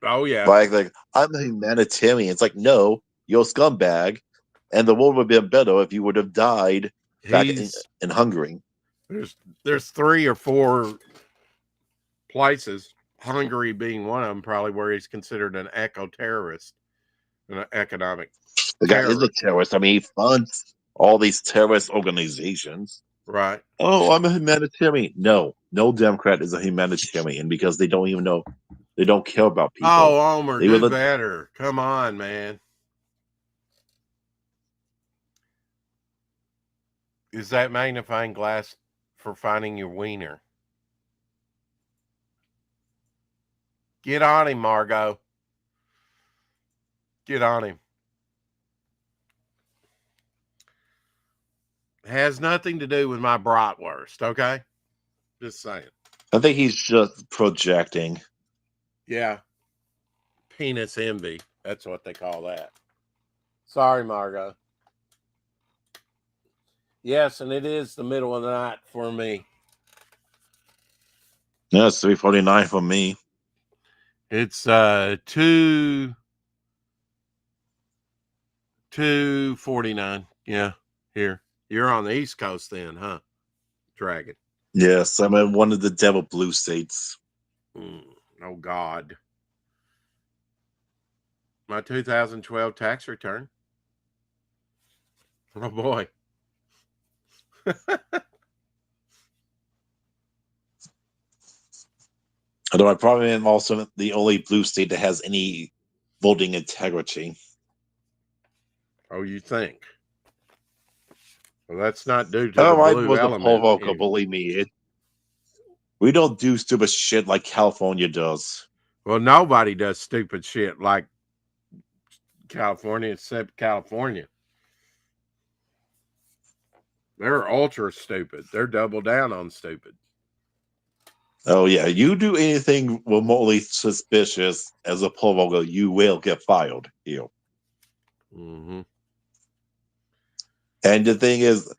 Oh yeah. Like I'm a humanitarian. It's like, no, you're a scumbag, and the world would have been better if you would have died back in Hungary. There's 3 or 4 places, Hungary being one of them, probably where he's considered an eco-terrorist, an economic. The guy is a terrorist. I mean, he funds all these terrorist organizations. Right. Oh, I'm a humanitarian. No Democrat is a humanitarian because they don't even know. They don't care about people. Oh, Omer, do better. Come on, man. Is that magnifying glass for finding your wiener? Get on him, Margot. Get on him. Has nothing to do with my bratwurst, okay? Just saying. I think he's just projecting. Yeah. Penis envy. That's what they call that. Sorry, Margot. Yes, and it is the middle of the night for me. Yeah, it's 3:49 for me. It's 2:49. Yeah, here. You're on the East Coast then, huh? Dragon. Yes, I'm in one of the devil blue states. Oh God. My 2012 tax return. Oh boy. Although I probably am also the only blue state that has any voting integrity. Oh, you think? Well, that's not due to the Otherwise, blue was a poll element. vote, believe me. We don't do stupid shit like California does. Well, nobody does stupid shit like California except California. They're ultra stupid. They're double down on stupid. Oh yeah, you do anything remotely suspicious as a poll voter, you will get filed here. Mm-hmm. And the thing is,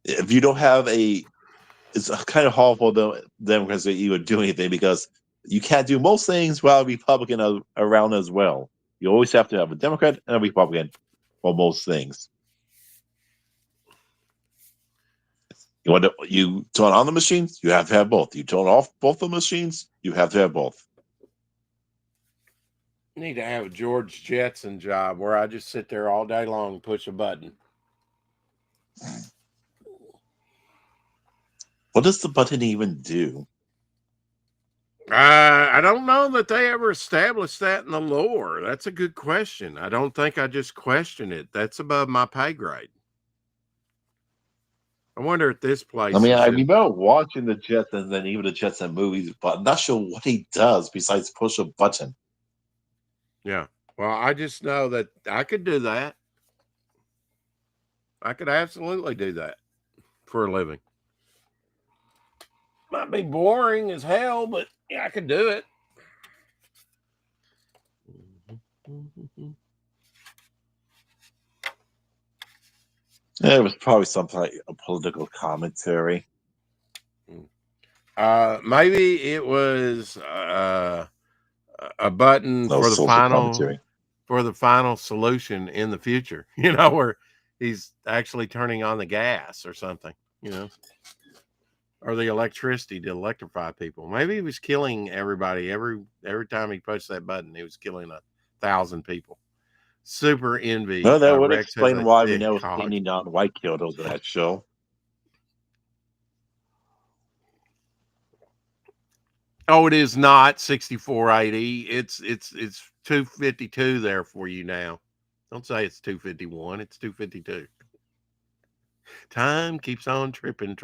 if you don't have it's kind of hard for the Democrats to even do anything because you can't do most things while a Republican are around as well. You always have to have a Democrat and a Republican for most things. You turn on the machines, you have to have both. You turn off both the machines, you have to have both. Need to have a George Jetson job where I just sit there all day long and push a button. What does the button even do? I don't know that they ever established that in the lore. That's a good question. I don't think I just question it. That's above my pay grade. I wonder if this place. I mean, I remember watching the Jetsons and even the Jetson movies, but I'm not sure what he does besides push a button. Yeah. Well, I just know that I could do that. I could absolutely do that for a living. Might be boring as hell, but yeah, I could do it. Yeah, it was probably something like a political commentary. Maybe it was a button for the final solution in the future. You know, where he's actually turning on the gas or something. You know, or the electricity to electrify people. Maybe he was killing everybody every time he pushed that button. He was killing 1,000 people. Super envy. No, that would explain why we never painting on white kildos in that show. Oh, it is not 6480. It's 252 there for you now. Don't say it's 251. It's 252. Time keeps on tripping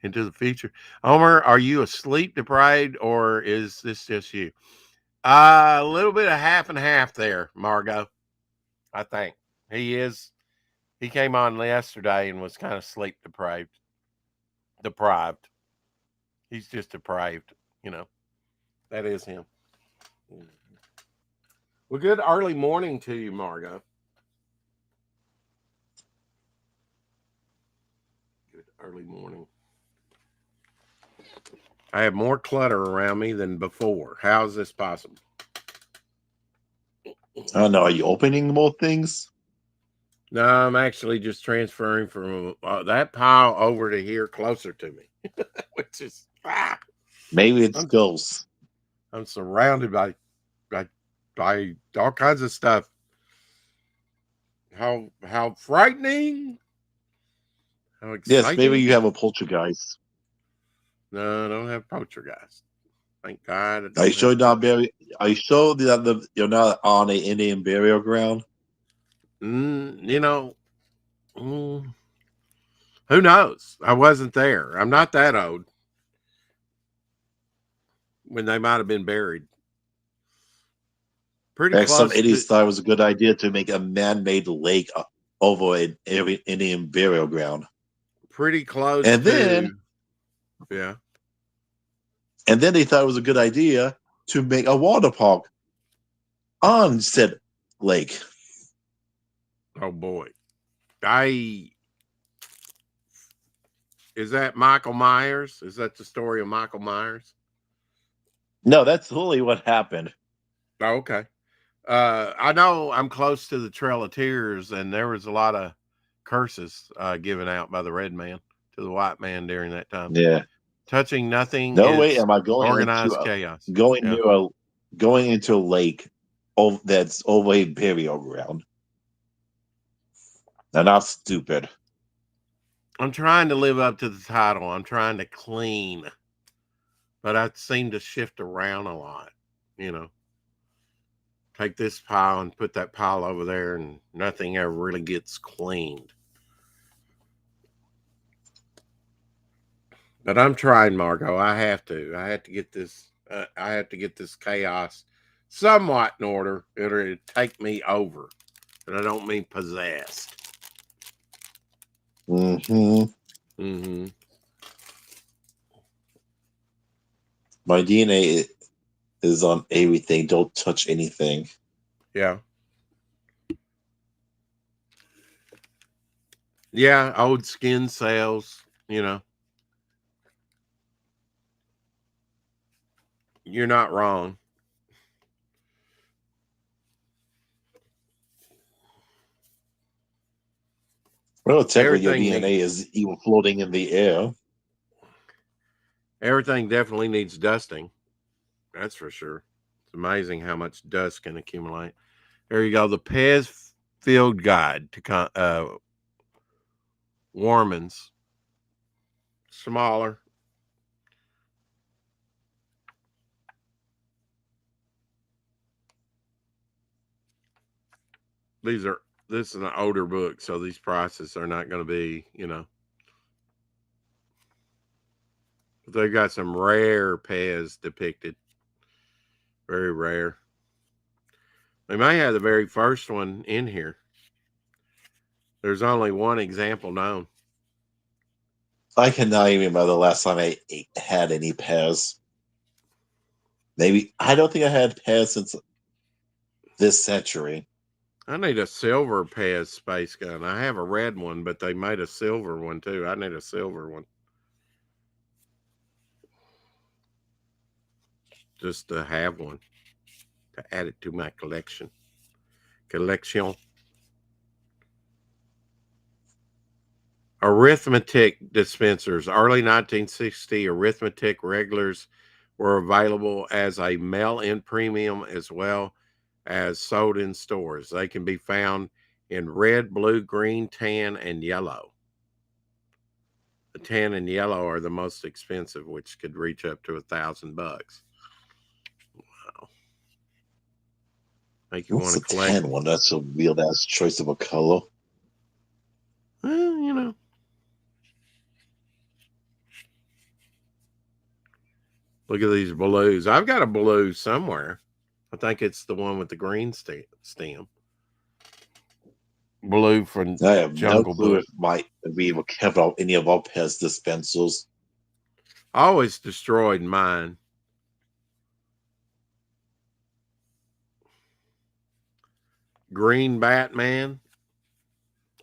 into the future. Homer, are you asleep deprived or is this just you? A little bit of half and half there, Margot. I think he is. He came on yesterday and was kind of sleep deprived. He's just deprived, you know. That is him. Well, good early morning to you, Margot. Good early morning. I have more clutter around me than before. How is this possible? I don't know. Are you opening more things? No, I'm actually just transferring from that pile over to here closer to me, which is maybe it's ghosts. I'm surrounded by all kinds of stuff. How frightening! How exciting! Yes, maybe you have a poltergeist. No, I don't have poltergeist. Thank God. Are you sure you're not that you're not on an Indian burial ground? You know, Who knows? I wasn't there. I'm not that old. When they might have been buried. Pretty And some close to idiots thought it was a good idea to make a man-made lake over an Indian burial ground. pretty close And then to yeah. and then they thought it was a good idea to make a water park on said lake. Oh boy. I is that Michael Myers? Is that the story of Michael Myers? No, that's totally what happened. Oh, okay. I know I'm close to the Trail of Tears, and there was a lot of curses given out by the red man to the white man during that time. Yeah. Touching nothing No way is am I going into organized chaos. going Yeah. near a going into a lake that's over a burial ground. Now, not stupid. I'm trying to live up to the title. I'm trying to clean, but I seem to shift around a lot, you know. Take this pile and put that pile over there, and nothing ever really gets cleaned. But I'm trying, Margot. I have to. I have to get this. I have to get this chaos somewhat in order. It'll take me over, and I don't mean possessed. Mm-hmm. Mm-hmm. My DNA is on everything. Don't touch anything. Yeah. Yeah. Old skin cells. You know. You're not wrong. Well, technically, your Everything DNA needs. is even floating in the air. Everything definitely needs dusting. That's for sure. It's amazing how much dust can accumulate. There you go. The Pez Field Guide to Warmans. Smaller. This is an older book, so these prices are not going to be, you know. But they've got some rare Pez depicted. Very rare. They may have the very first one in here. There's only one example known. I cannot even remember the last time I had any Pez. Maybe I don't think I had Pez since this century. I need a silver Pez space gun. I have a red one, but they made a silver one too. I need a silver one. Just to have one. To add it to my collection. Arithmetic dispensers. Early 1960 arithmetic regulars were available as a mail-in premium as well as sold in stores. They can be found in red, blue, green, tan, and yellow. The tan and yellow are the most expensive, which could reach up to $1,000. Wow. Make you What's want the to collect. 10 one? That's a weird ass choice of a color. Well, you know. Look at these blues. I've got a blue somewhere. I think it's the one with the green stem. Blue from I have no Jungle clue Book. if we ever kept out any of our Pez dispensers. I always destroyed mine. Green Batman.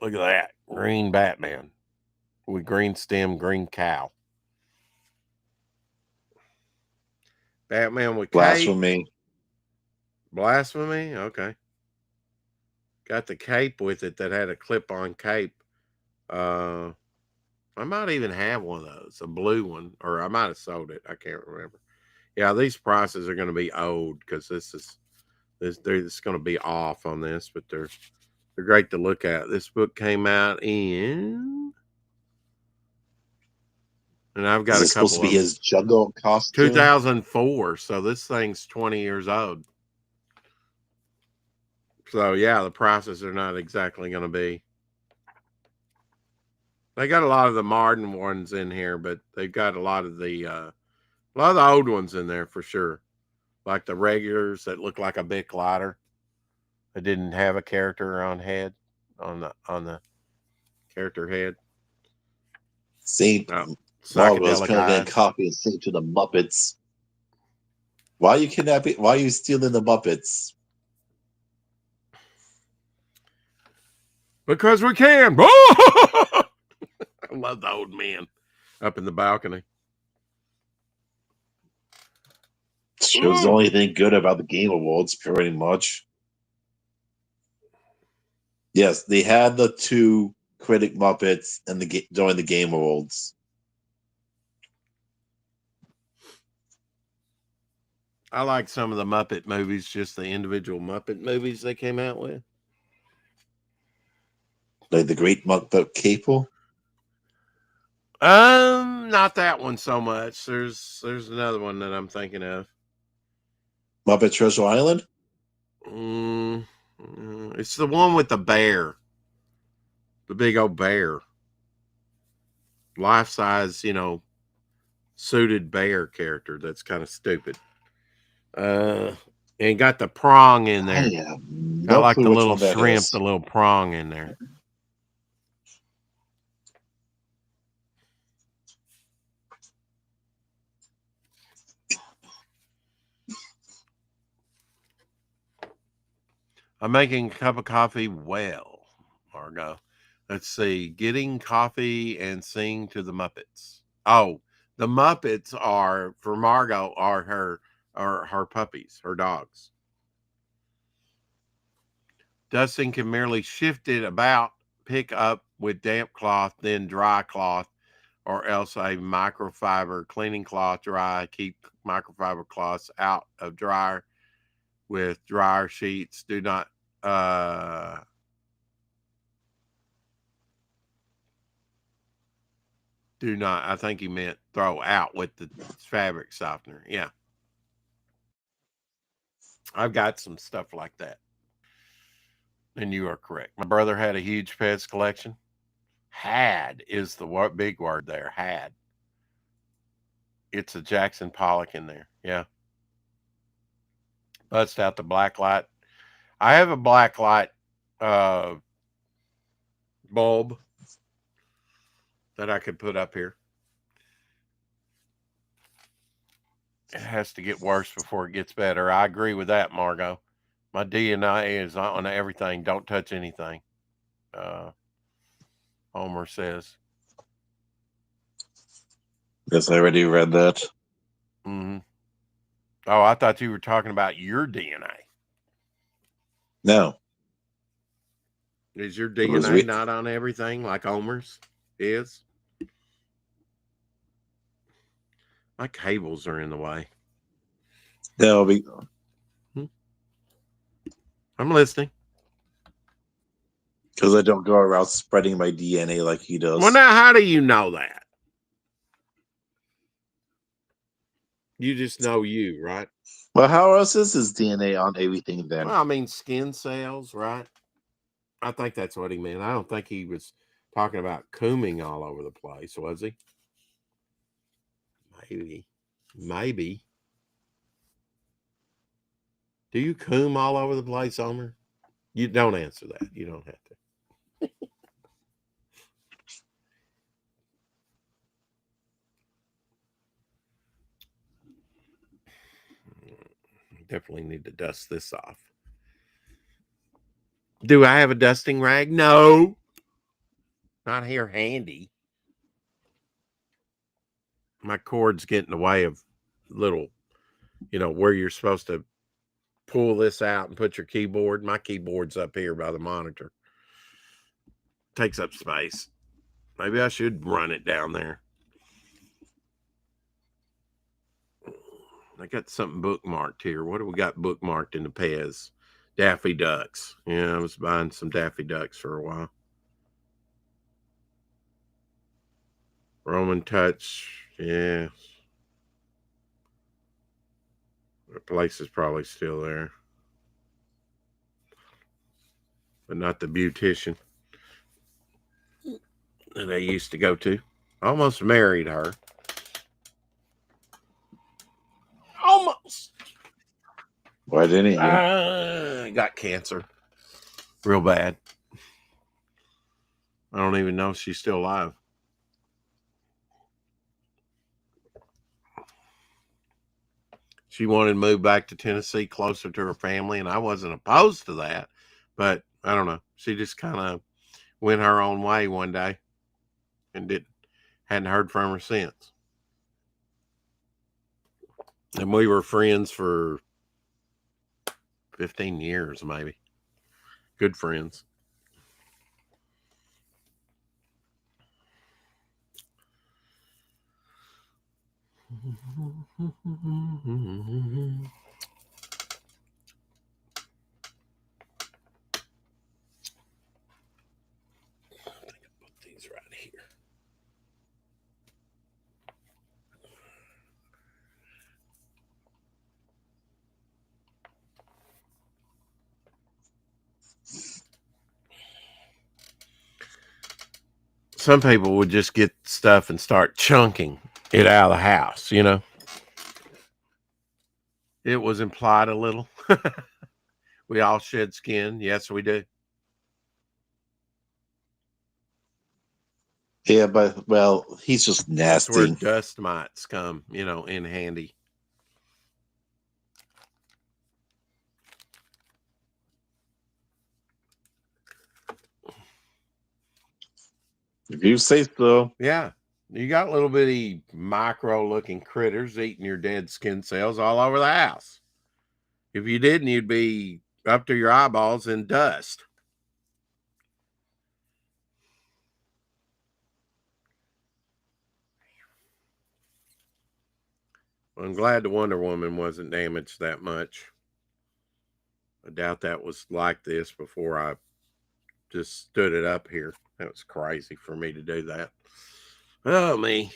Look at that. Green Batman. With green stem, green cow. Batman with cape. Blasphemy. Blasphemy? Okay. Got the cape with it that had a clip-on cape. I might even have one of those, a blue one, or I might have sold it. I can't remember. Yeah, these prices are going to be old because this going to be off on this, but they're great to look at. This book came out in, and I've got Is a it supposed to couple be of his jungle costume? 2004. So this thing's 20 years old. So yeah, the prices are not exactly going to be. They got a lot of the modern ones in here, but they've got a lot of the old ones in there for sure. Like the regulars that look like a big lighter. That didn't have a character on the character head. Saint Marvel's Psychedelic gonna get eyes. coffee and sing to the Muppets. Why are you kidnapping? Why are you stealing the Muppets? Because we can. I love the old man up in the balcony. Shows the only thing good about the Game Awards, pretty much. Yes, they had the 2 critic Muppets in during the Game Awards. I like some of the Muppet movies, just the individual Muppet movies they came out with. Like the Great Muppet Caper. Not that one so much. There's another one that I'm thinking of. Muppet Treasure Island? It's the one with the bear. The big old bear. Life-size, suited bear character that's kind of stupid. And got the prong in there. I have Got no like clue the which little one that shrimp, is. the little prong in there. I'm making a cup of coffee. Well, Margo. Let's see. Getting coffee and sing to the Muppets. Oh, the Muppets are for Margo are her puppies, her dogs. Dusting can merely shift it about, pick up with damp cloth, then dry cloth, or else a microfiber cleaning cloth dry. Keep microfiber cloths out of dryer with dryer sheets. Do not I think he meant throw out with the fabric softener. Yeah. I've got some stuff like that. And you are correct. My brother had a huge pets collection. Had is the big word there. Had. It's a Jackson Pollock in there. Yeah. Bust out the black light. I have a black light bulb that I could put up here. It has to get worse before it gets better. I agree with that, Margo. My DNA is on everything. Don't touch anything. Homer says. Yes, I already read that. Mm-hmm. Oh, I thought you were talking about your DNA. No. Is your DNA not on everything like Homer's is? My cables are in the way. No, I'm listening. Because I don't go around spreading my DNA like he does. Well, now, how do you know that? You just know you, right? Well, how else is his DNA on everything then? Well, I mean, skin cells, right? I think that's what he meant. I don't think he was talking about combing all over the place, was he? Maybe. Do you comb all over the place, Homer? You don't answer that. You don't have to. Definitely need to dust this off. Do I have a dusting rag? No. Not here handy. My cord's getting in the way of little, where you're supposed to pull this out and put your keyboard. My keyboard's up here by the monitor. Takes up space. Maybe I should run it down there. I got something bookmarked here. What do we got bookmarked in the Pez? Daffy Ducks. Yeah, I was buying some Daffy Ducks for a while. Roman Touch. Yeah. The place is probably still there. But not the beautician. that I used to go to. Almost married her. Almost. Why didn't you? Got cancer. Real bad. I don't even know if she's still alive. She wanted to move back to Tennessee closer to her family, and I wasn't opposed to that. But I don't know. She just kind of went her own way one day and hadn't heard from her since. And we were friends for 15 years, maybe. Good friends. Right here. Some people would just get stuff and start chunking it out of the house, you know. It was implied a little. We all shed skin. Yes, we do. Yeah, but well, he's just That's where nasty. dust mites come, you know, in handy. If you say so. Yeah. You got little bitty micro looking critters eating your dead skin cells all over the house. If you didn't, you'd be up to your eyeballs in dust. Well, I'm glad the Wonder Woman wasn't damaged that much. I doubt that was like this before I just stood it up here. That was crazy for me to do that. Oh, me.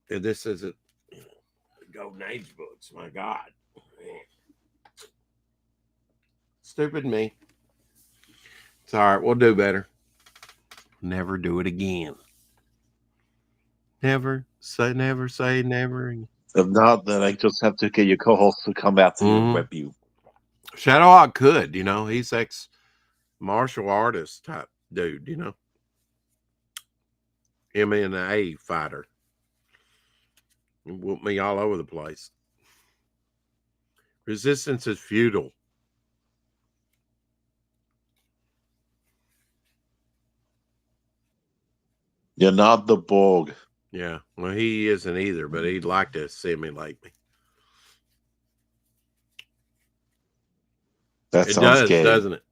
This isn't Golden Age books. My God. Stupid me. It's all right. We'll do better. Never do it again. Never say never. If not, then I just have to get your co-host to come after you and whip you. Shadowhawk could, you know, he's ex martial artist type dude, you know. MMA fighter. He whooped me all over the place. Resistance is futile. You're not the Borg. Yeah, well, he isn't either, but he'd like to simulate me. That It sounds does, gay. doesn't it?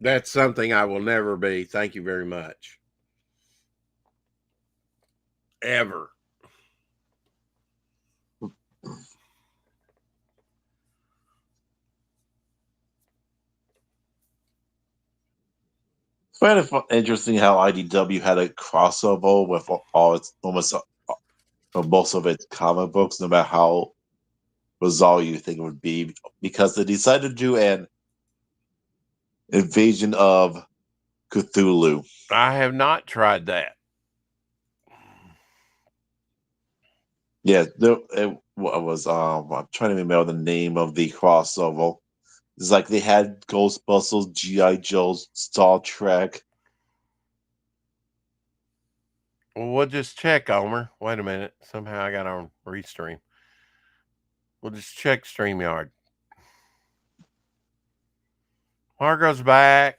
That's something I will never be. Thank you very much. Ever. It's kind of interesting how IDW had a crossover with all its almost most of its comic books, no matter how bizarre you think it would be, because they decided to do an invasion of Cthulhu. I have not tried that. Yeah, it was. I'm trying to remember the name of the crossover. It's like they had Ghostbusters, GI Joe, Star Trek. Well, we'll just check, Omer. Wait a minute. Somehow I got on Restream. We'll just check StreamYard. Margot's back.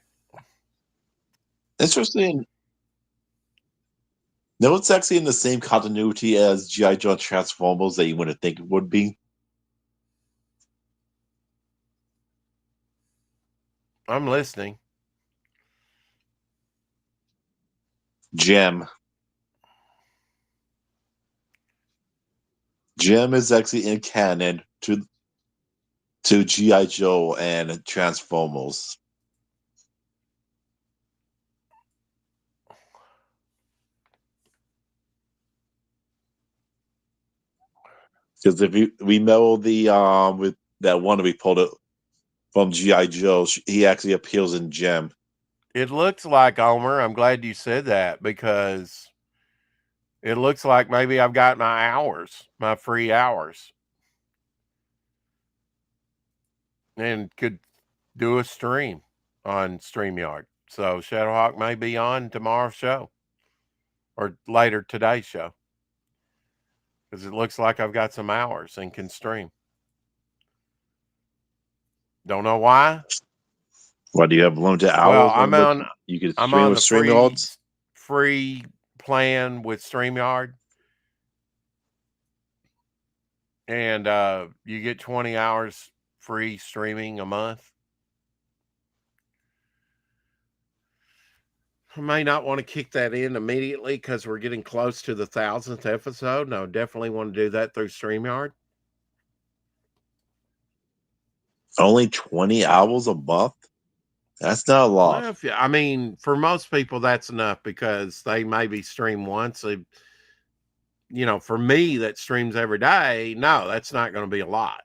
Interesting. No, it's actually in the same continuity as GI Joe Transformers that you wouldn't think it would be. I'm listening. Gem. Gem is actually in canon to GI Joe and Transformers. Because if you remember the with that one we pulled it from G.I. Joe. He actually appeals in Gem. It looks like, Omer, I'm glad you said that, because it looks like maybe I've got my hours, my free hours, and could do a stream on StreamYard. So Shadowhawk may be on tomorrow's show or later today's show, because it looks like I've got some hours and can stream. Don't know why. Why do you have limited hours? Well, I'm on. You can I'm stream on with the StreamYards. free plan with StreamYard, and you get 20 hours free streaming a month. I may not want to kick that in immediately because we're getting close to the 1,000th episode. No, definitely want to do that through StreamYard. Only 20 hours a month? That's not a lot. Well, I mean, for most people, that's enough because they maybe stream once. For me that streams every day, no, that's not going to be a lot.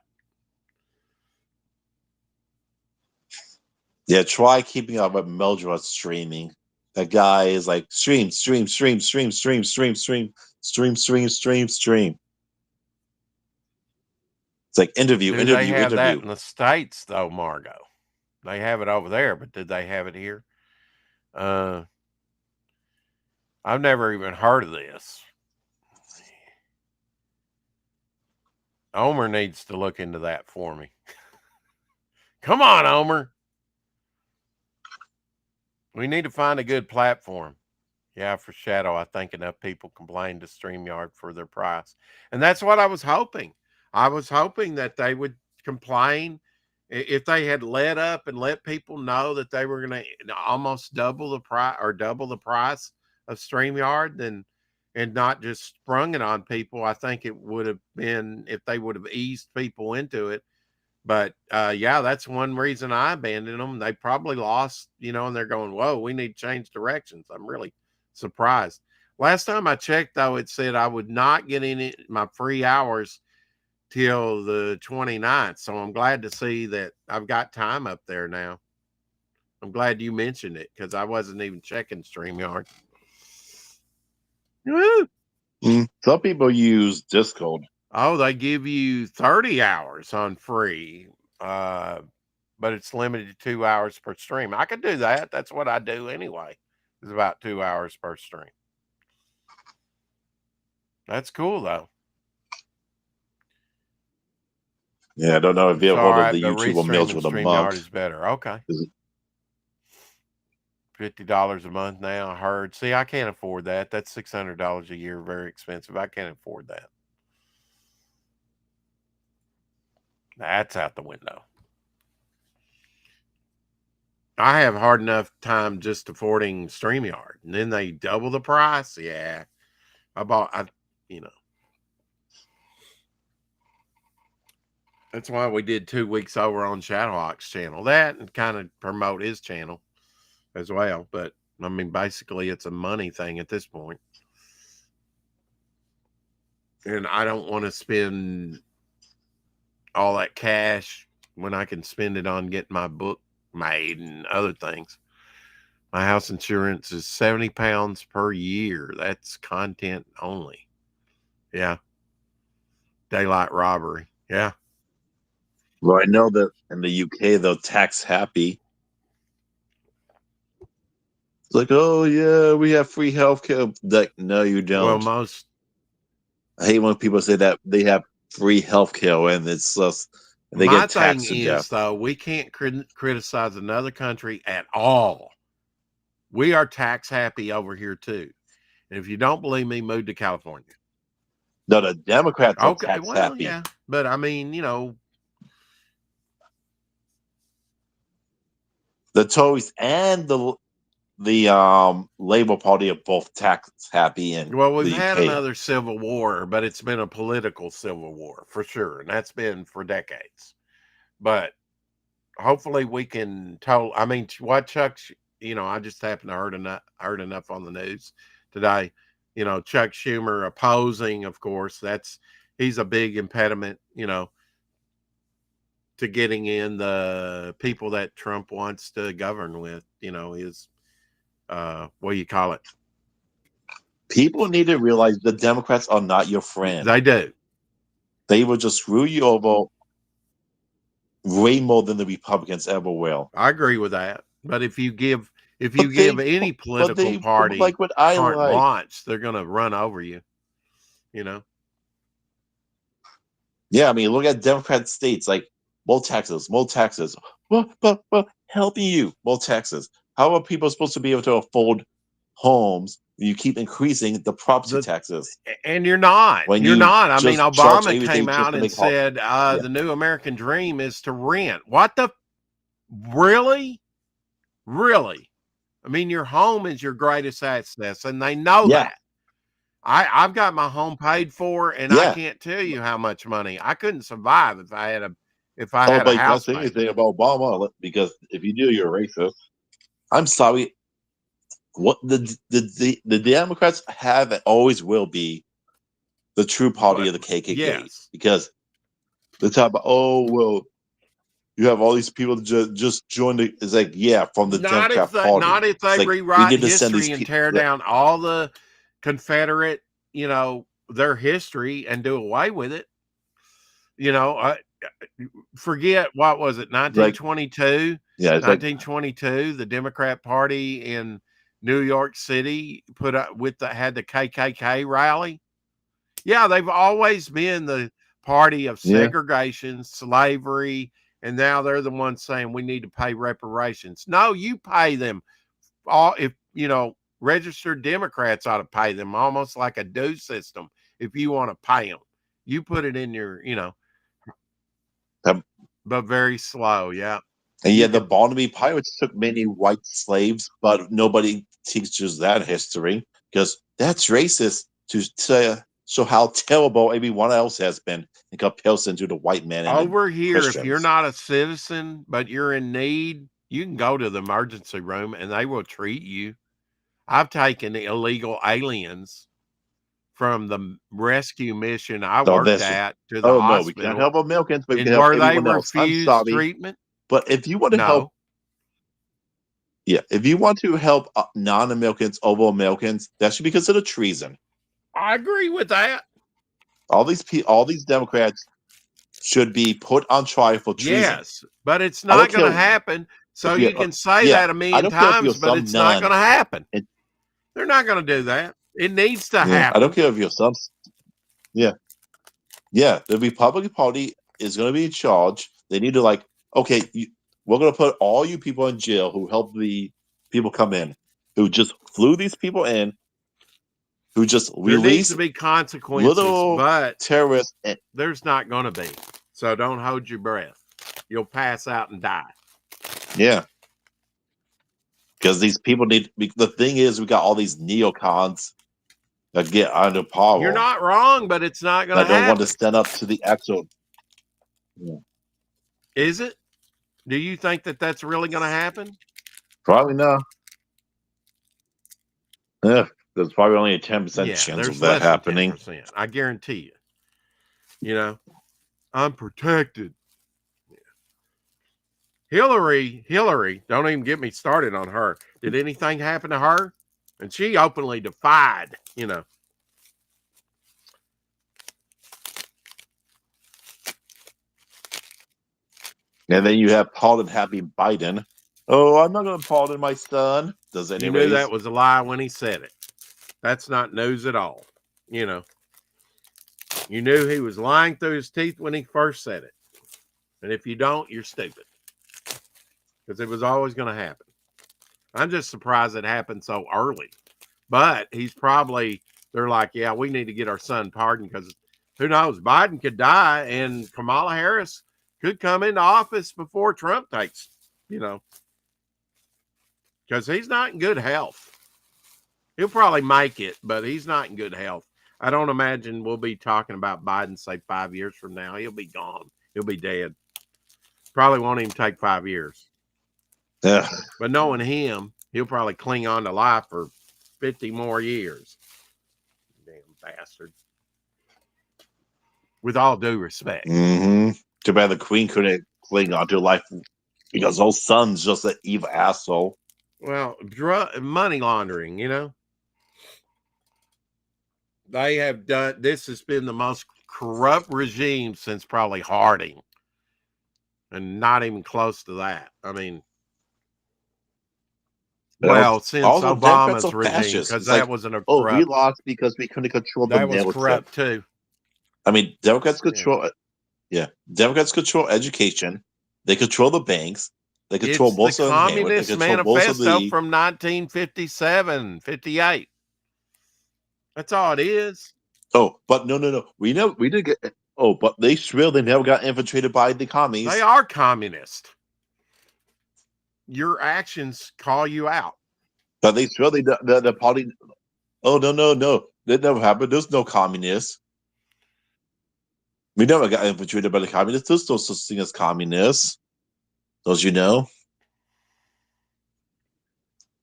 Yeah, try keeping up with Mildred streaming. That guy is like stream. It's like interview. Do they have that in the States though, Margot? They have it over there, but did they have it here? I've never even heard of this. Omer needs to look into that for me. Come on, Omer. We need to find a good platform. Yeah, for Shadow, I think enough people complain to StreamYard for their price. And that's what I was hoping. I was hoping that they would complain. If they had let up and let people know that they were going to almost double the price of StreamYard, and not just sprung it on people, I think it would have been, if they would have eased people into it. But yeah, that's one reason I abandoned them. They probably lost, and they're going, whoa, we need to change directions. I'm really surprised. Last time I checked, though, it said I would not get any my free hours till the 29th. So I'm glad to see that I've got time up there now. I'm glad you mentioned it because I wasn't even checking StreamYard. Some people use Discord. Oh, they give you 30 hours on free, but it's limited to 2 hours per stream. I could do that. That's what I do anyway. It's about 2 hours per stream. That's cool, though. Yeah, I don't know if you've heard of the YouTube Meals with a StreamYard is better. Okay. $50 a month now, I heard. See, I can't afford that. That's $600 a year. Very expensive. I can't afford that. That's out the window. I have hard enough time just affording StreamYard, and then they double the price. Yeah, that's why we did 2 weeks over on Shadowhawk's channel. That and kind of promote his channel as well. But I mean, basically, it's a money thing at this point, and I don't want to spend all that cash when I can spend it on getting my book made and other things. My house insurance is £70 per year. That's content only. Yeah. Daylight robbery. Yeah. Well, I know that in the UK they're tax happy. It's like, oh yeah, we have free healthcare. Like, no, you don't. Well, I hate when people say that they have free healthcare and it's just they get taxed to death. Though, we can't criticize another country at all. We are tax happy over here too. And if you don't believe me, move to California. No, the Democrats are tax happy. Yeah, but I mean, the Tories and the Labor Party are both tax happy. And we've had another civil war, but it's been a political civil war for sure, and that's been for decades. But hopefully we can I mean, what Chuck, I just happened to heard enough on the news today. Chuck Schumer opposing, of course, he's a big impediment, to getting in the people that Trump wants to govern with. His what do you call it? People need to realize the Democrats are not your friend. They do. They will just screw you over way more than the Republicans ever will. I agree with that. But if you give any political party like what I carte like. blanche, they're going to run over you. Yeah, I mean, look at Democrat states like more taxes. But helping you, more taxes. How are people supposed to be able to afford homes when you keep increasing the property taxes? And you're not. I mean, Obama came out and said the new American dream is to rent. What the? Really? Really? I mean, your home is your greatest asset, and they know that. I've got my home paid for, and I can't tell you how much money. I couldn't survive if I had a house. That's the anything about Obama, because if you do, you're a racist. I'm sorry. What the Democrats have and always will be the true party of the KKK. Yes. Because they talk about, you have all these people just join the. It's like, from the Democrat Party. Not if they rewrite history and tear down all the Confederate, their history and do away with it. Forget, what was it, 1922? 1922, the Democrat Party in New York City had the KKK rally. Yeah, they've always been the party of segregation, slavery, and now they're the ones saying we need to pay reparations. No, you pay them. Registered Democrats ought to pay them, almost like a due system. If you want to pay them, you put it in your, but very slow. Yeah. And the Barnaby Pirates took many white slaves, but nobody teaches that history because that's racist to show how terrible everyone else has been in comparison to the white man. Over here, Christians. If you're not a citizen, but you're in need, you can go to the emergency room and they will treat you. I've taken illegal aliens from the rescue mission I worked at to the hospital. No, we can't help Americans, but we can help everyone else. Refused treatment. But if you want to help, if you want to help non-Americans over Americans, that should be considered treason. I agree with that. All these Democrats should be put on trial for treason. Yes, but it's not going to happen. So you can say that a million times, but it's not going to happen. They're not going to do that. It needs to happen. I don't care if you're some. The Republican Party is going to be in charge. They need to we're going to put all you people in jail who helped the people come in, who just flew these people in, who just released. There needs to be consequences, but terrorists. There's not going to be. So don't hold your breath. You'll pass out and die. Yeah. Because these people the thing is, we got all these neocons that get under power. You're not wrong, but it's not going to happen. I don't want to stand up to the actual. Yeah. Is it? Do you think that that's really going to happen? Probably not. Yeah, there's probably only a 10% chance of that happening. 10%, I guarantee you. I'm protected. Hillary, don't even get me started on her. Did anything happen to her? And she openly defied, And then you have pardon happy Biden. Oh, I'm not going to pardon my son. You knew that was a lie when he said it. That's not news at all. You knew he was lying through his teeth when he first said it. And if you don't, you're stupid. Because it was always going to happen. I'm just surprised it happened so early. But they're like, yeah, we need to get our son pardoned because who knows? Biden could die and Kamala Harris could come into office before Trump takes, because he's not in good health. He'll probably make it, but he's not in good health. I don't imagine we'll be talking about Biden, say 5 years from now. He'll be gone. He'll be dead. Probably won't even take 5 years. Yeah. But knowing him, he'll probably cling on to life for 50 more years. Damn bastard. With all due respect. Mm-hmm. Too bad the Queen couldn't cling on to life because old son's just an evil asshole. Well, money laundering, they have done. This has been the most corrupt regime since probably Harding, and not even close to that. I mean, well, since Also, Democrats Obama's are regime, fascists. because It's that like, wasn't a oh, we corrupt. lost because we couldn't control the That was narrative. corrupt too. I mean, Democrats control. Yeah, Democrats control education. They control the banks. They control It's the most of the entertainment. They Communist control most of Manifesto the. from 1957, 58. That's all it is. Oh, but no. We didn't get. Oh, but they swear they never got infiltrated by the commies. They are communist. Your actions call you out. But they swear the party. Oh no. That never happened. There's no communists. We never got infiltrated by the communists. There's no such thing as communists. Don't you know?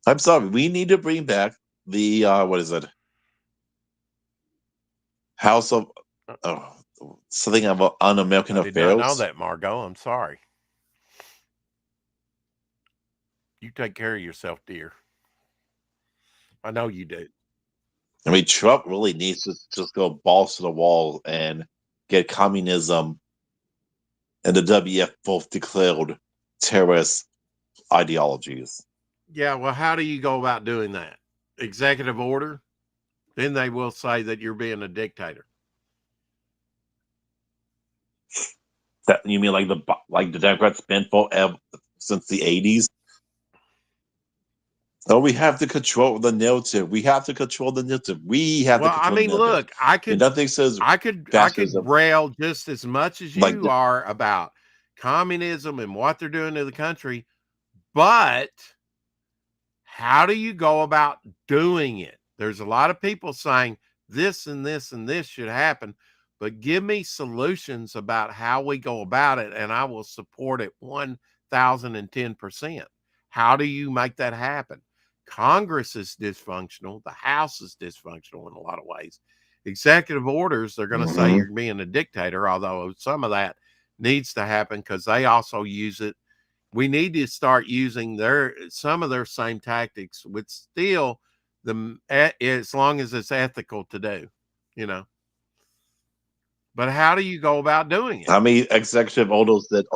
I'm sorry. We need to bring back the what is it? House of something about un-American I affairs. did not know that, Margot. I'm sorry. You take care of yourself, dear. I know you do. I mean, Trump really needs to just go balls to the wall and get communism and the WF both declared terrorist ideologies. Yeah, well, how do you go about doing that? Executive order? Then they will say that you're being a dictator. That you mean like the Democrats been for since the 80s? Oh, we have to control the narrative. We have to control the narrative. We have to Well, I control mean, the narrative. look, I could Nothing says I could fascism rail just as much as like you are about communism and what they're doing to the country, but how do you go about doing it? There's a lot of people saying this and this and this should happen, but give me solutions about how we go about it, and I will support it 1,010%. How do you make that happen? Congress is dysfunctional. The House is dysfunctional in a lot of ways. Executive orders, they're going to say you're being a dictator, although some of that needs to happen because they also use it. We need to start using some of their same tactics with still as long as it's ethical to do, But how do you go about doing it? How many executive orders that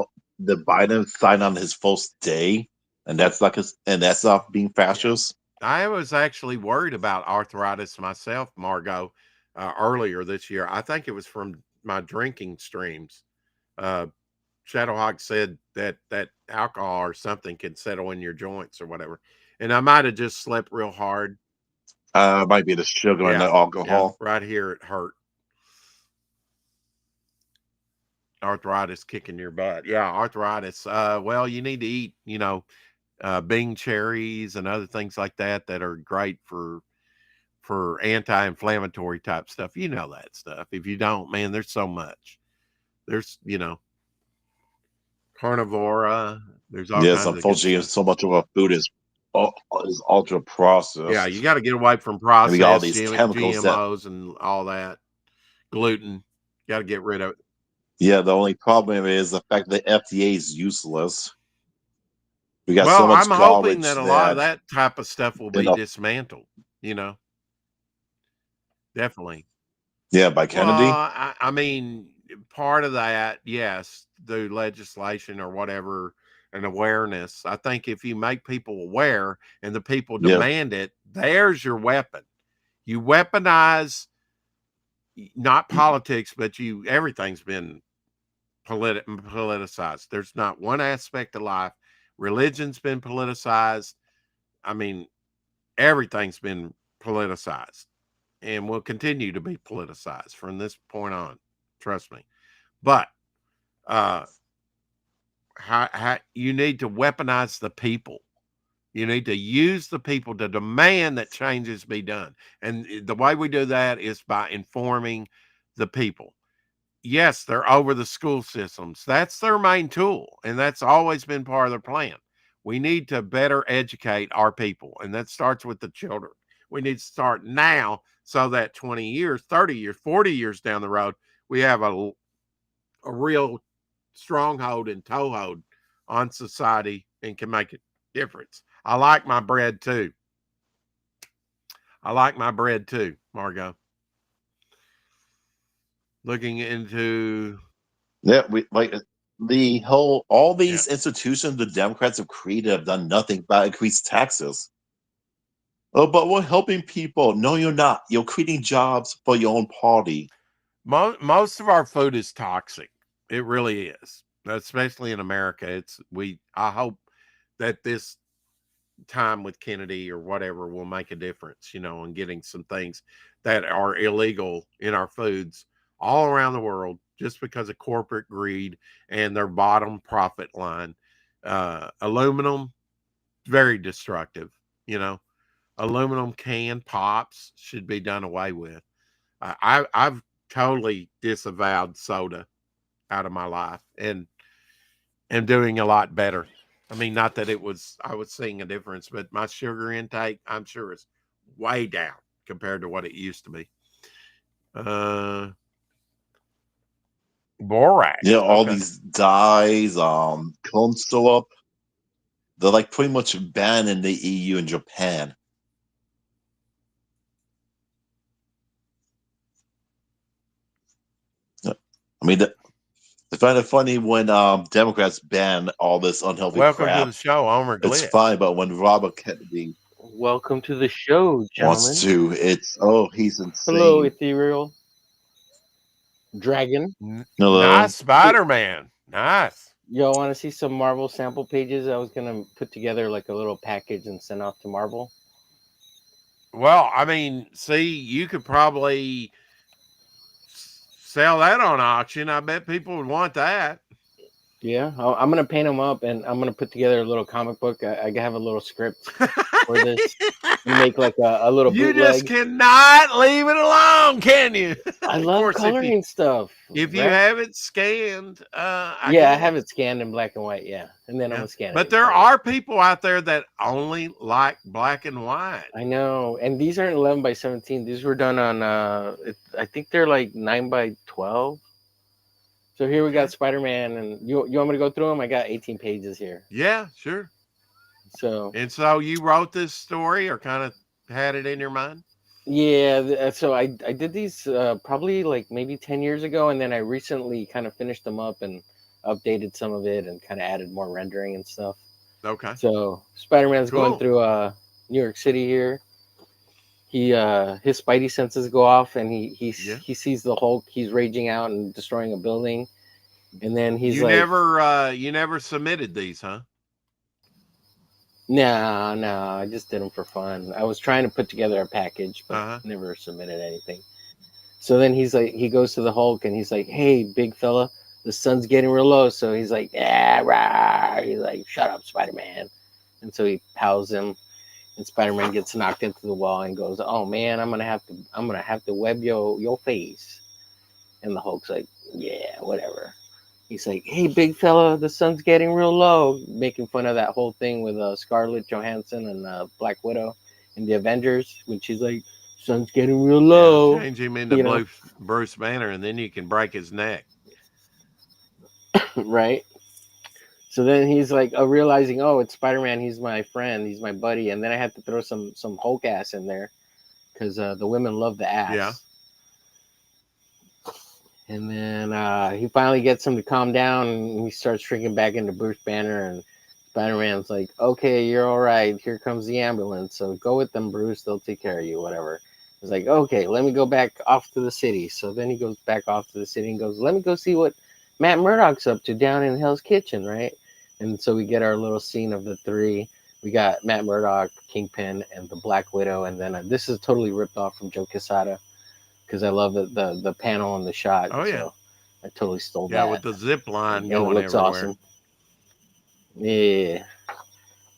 Biden signed on his first day, and that's not being fascist? I was actually worried about arthritis myself, Margot, earlier this year. I think it was from my drinking streams. Shadowhawk said that alcohol or something can settle in your joints or whatever, and I might have just slept real hard. Might be the sugar and the alcohol. Yeah, right here it hurt. Arthritis kicking your butt. Yeah, arthritis. Well, you need to eat, Bing cherries and other things like that are great for anti-inflammatory type stuff. You know that stuff. If you don't, man, there's so much. There's, carnivora. There's all Yes, kinds of good unfortunately, stuff. so much of our food is ultra processed. Yeah, you got to get away from processed we got all these chemicals GMOs and all that. Gluten. Got to get rid of it. Yeah, the only problem is the fact that the FDA is useless. We got so much I'm hoping that a lot of that type of stuff will be dismantled, Definitely. Yeah, by Kennedy. Well, I mean, part of that, yes, through legislation or whatever, and awareness. I think if you make people aware and the people demand it, there's your weapon. You weaponize not politics, but everything's been politicized. There's not one aspect of life. Religion's been politicized. I mean, everything's been politicized and will continue to be politicized from this point on. Trust me. But how you need to weaponize the people. You need to use the people to demand that changes be done. And the way we do that is by informing the people. Yes, they're over the school systems. That's their main tool. And that's always been part of their plan. We need to better educate our people. And that starts with the children. We need to start now so that 20 years, 30 years, 40 years down the road, we have a real stronghold and toehold on society and can make a difference. I like my bread too. Margot. Looking into Yeah, we like all yeah. these institutions the Democrats have created have done nothing but increase taxes. Oh, but we're helping people. No, you're not. You're creating jobs for your own party. Most of our food is toxic. It really is, especially in America. I hope that this time with Kennedy or whatever will make a difference, in getting some things that are illegal in our foods all around the world just because of corporate greed and their bottom profit line. Aluminum, very destructive, aluminum can pops should be done away with. I've totally disavowed soda out of my life and am doing a lot better. I mean, not that I was seeing a difference, but my sugar intake, I'm sure, is way down compared to what it used to be. Borax. Yeah, all Okay. these dyes, corn syrup, they're like pretty much banned in the EU and Japan. I mean, I find it funny when Democrats ban all this unhealthy Welcome to crap. the show, Omer It's Glitz. fine, but when Robert Kennedy Welcome to the show, gentlemen. wants to, he's insane. Hello, ethereal dragon. Hello. Nice Spider-Man. Nice. Y'all want to see some Marvel sample pages? I was gonna put together like a little package and send off to Marvel. Well, I mean, see, you could probably sell that on auction. I bet people would want that. Yeah, I'm gonna paint them up, and I'm gonna put together a little comic book. I have a little script for this. Make like a little You bootleg. just cannot leave it alone, can you? I love coloring stuff. If you have it scanned, I have it scanned in black and white. Yeah, and then I'm gonna scan it. But there are people out there that only like black and white. I know, and these aren't 11 by 17. These were done on I think they're like 9 by 12. So here we got Spider-Man, and you want me to go through them? I got 18 pages here. Yeah, sure. So you wrote this story, or kind of had it in your mind? Yeah, so I did these probably like maybe 10 years ago, and then I recently kind of finished them up and updated some of it and kind of added more rendering and stuff. Okay. So Spider-Man's going through New York City here. He his spidey senses go off, and he sees the Hulk. He's raging out and destroying a building, and then he's you never submitted these, huh? No, I just did them for fun. I was trying to put together a package, but never submitted anything. So then he goes to the Hulk, and he's like, "Hey, big fella, the sun's getting real low." So he's like, "Yeah, rah." He's like, "Shut up, Spider-Man." And so he pows him, and Spider-Man gets knocked into the wall and goes, "Oh man, I'm gonna have to web your face." And the Hulk's like, "Yeah, whatever." He's like, "Hey, big fella, the sun's getting real low," making fun of that whole thing with Scarlett Johansson and Black Widow in the Avengers when she's like, "Sun's getting real low." Yeah, change him into Bruce Banner, and then you can break his neck. Right. So then he's like realizing, oh, it's Spider-Man. He's my friend. He's my buddy. And then I had to throw some Hulk ass in there because the women love the ass. Yeah. And then he finally gets him to calm down, and he starts shrinking back into Bruce Banner. And Spider-Man's like, "Okay, you're all right. Here comes the ambulance. So go with them, Bruce. They'll take care of you, whatever." He's like, "Okay, let me go back off to the city." So then he goes back off to the city and goes, "Let me go see what Matt Murdock's up to down in Hell's Kitchen," right? And so we get our little scene of the three. We got Matt Murdock, Kingpin, and the Black Widow. And then this is totally ripped off from Joe Quesada, because I love the panel and the shot. Oh, yeah. So I totally stole that. Yeah, with the zip line going it looks everywhere. awesome. Yeah.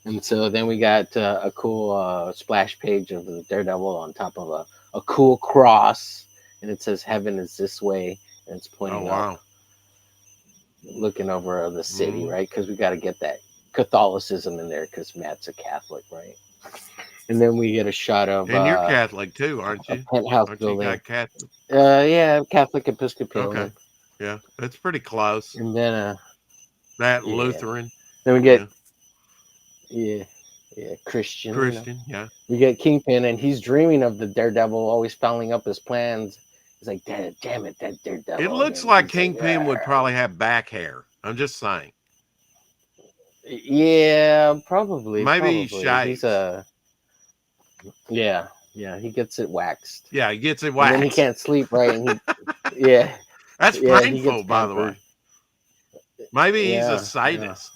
And so then we got a cool splash page of the Daredevil on top of a cool cross. And it says, "Heaven is this way." And it's pointing up, looking over the city, right? Because we got to get that Catholicism in there because Matt's a Catholic, right? And then we get a shot of... And you're Catholic too, aren't you? Penthouse aren't building. You Catholic? Yeah, Catholic Episcopalian. Okay. Yeah, that's pretty close. And then That Yeah. Lutheran. Then we get Yeah. Christian. Christian. Yeah. We get Kingpin, and he's dreaming of the Daredevil always fouling up his plans. He's like, damn it, that Daredevil. It looks And like he's Kingpin would "Arr." probably have back hair. I'm just saying. Yeah, probably. Maybe he Probably. He's shaves. yeah, he gets it waxed. Yeah, he gets it And then he waxed. can't sleep, right? And yeah, That's he gets painful, by the way. pampered. Maybe he's a Yeah, sadist.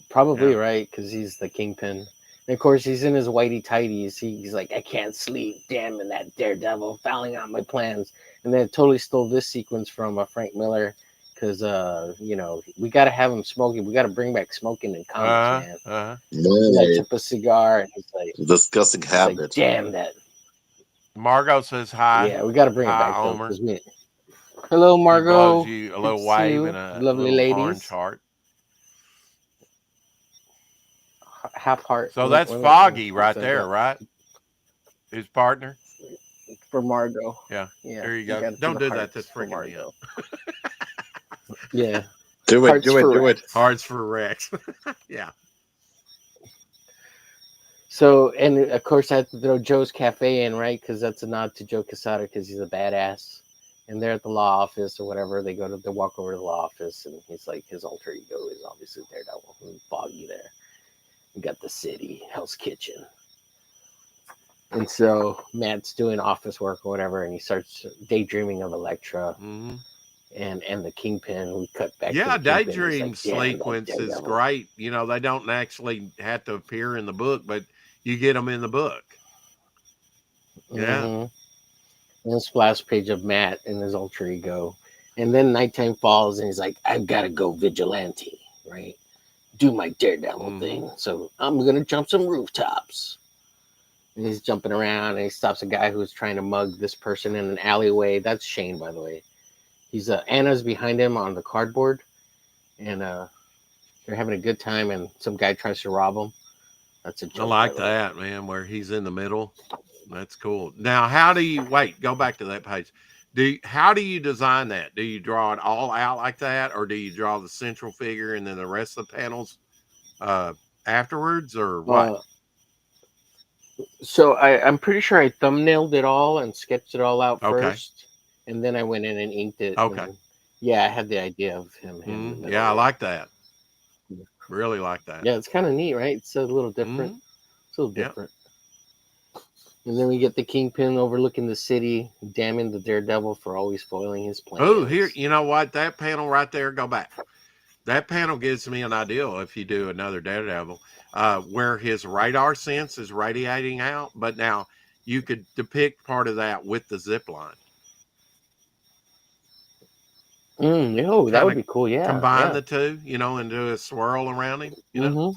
probably Yeah. right, because he's the Kingpin. And of course, he's in his whitey tighties. He's like, I can't sleep. Damn it, that Daredevil fouling out my plans. And then totally stole this sequence from Frank Miller, because we got to have him smoking. We got to bring back smoking in comics, man. He lights up a cigar, and he's like, disgusting habit. like, damn that. Margot says hi. Yeah, we got to bring it Hi, back though, Omer. 'cause hello, He Margot. blows you a Good little to see wave you, and a lovely little ladies. orange heart. Half heart. So that's Foggy right there, right? His partner. For Margot. Yeah. Yeah. There you go. Don't do that. That's freaking me out. Yeah. Do it, Hearts do it, for do it. Rex. Hearts for Rex. Yeah. So, and of course, I have to throw Joe's Cafe in, right? Because that's a nod to Joe Quesada, because he's a badass. And they're at the law office or whatever. They walk over to the law office, and he's like, his alter ego is obviously Daredevil. And Foggy there. We got the city, Hell's Kitchen. And so Matt's doing office work or whatever, and he starts daydreaming of Elektra and the Kingpin. We cut back. Yeah, to the Kingpin. daydream He's like, sequence is Daredevil. great. You know, they don't actually have to appear in the book, but you get them in the book. Yeah. Mm-hmm. And a splash page of Matt and his alter ego. And then nighttime falls, and he's like, I've got to go vigilante, right? Do my Daredevil thing. So I'm going to jump some rooftops. And he's jumping around, and he stops a guy who's trying to mug this person in an alleyway. That's Shane, by the way. He's Anna's behind him on the cardboard, and they're having a good time, and some guy tries to rob him. That's a joke. I like that, man, where he's in the middle. That's cool. Now, how do you go back to that page? How do you design that? Do you draw it all out like that, or do you draw the central figure and then the rest of the panels afterwards, or what? So I'm pretty sure I thumbnailed it all and sketched it all out first, and then I went in and inked it. Okay. And, yeah, I had the idea of him. Yeah, I like that. Really like that. Yeah, it's kind of neat, right? It's a little different. It's a little different. And then we get the Kingpin overlooking the city, damning the Daredevil for always foiling his plans. Oh, here, you know what? That panel right there, go back. That panel gives me an idea if you do another Daredevil, where his radar sense is radiating out. But now you could depict part of that with the zip line. That would be cool. Yeah. Combine the two, and do a swirl around him.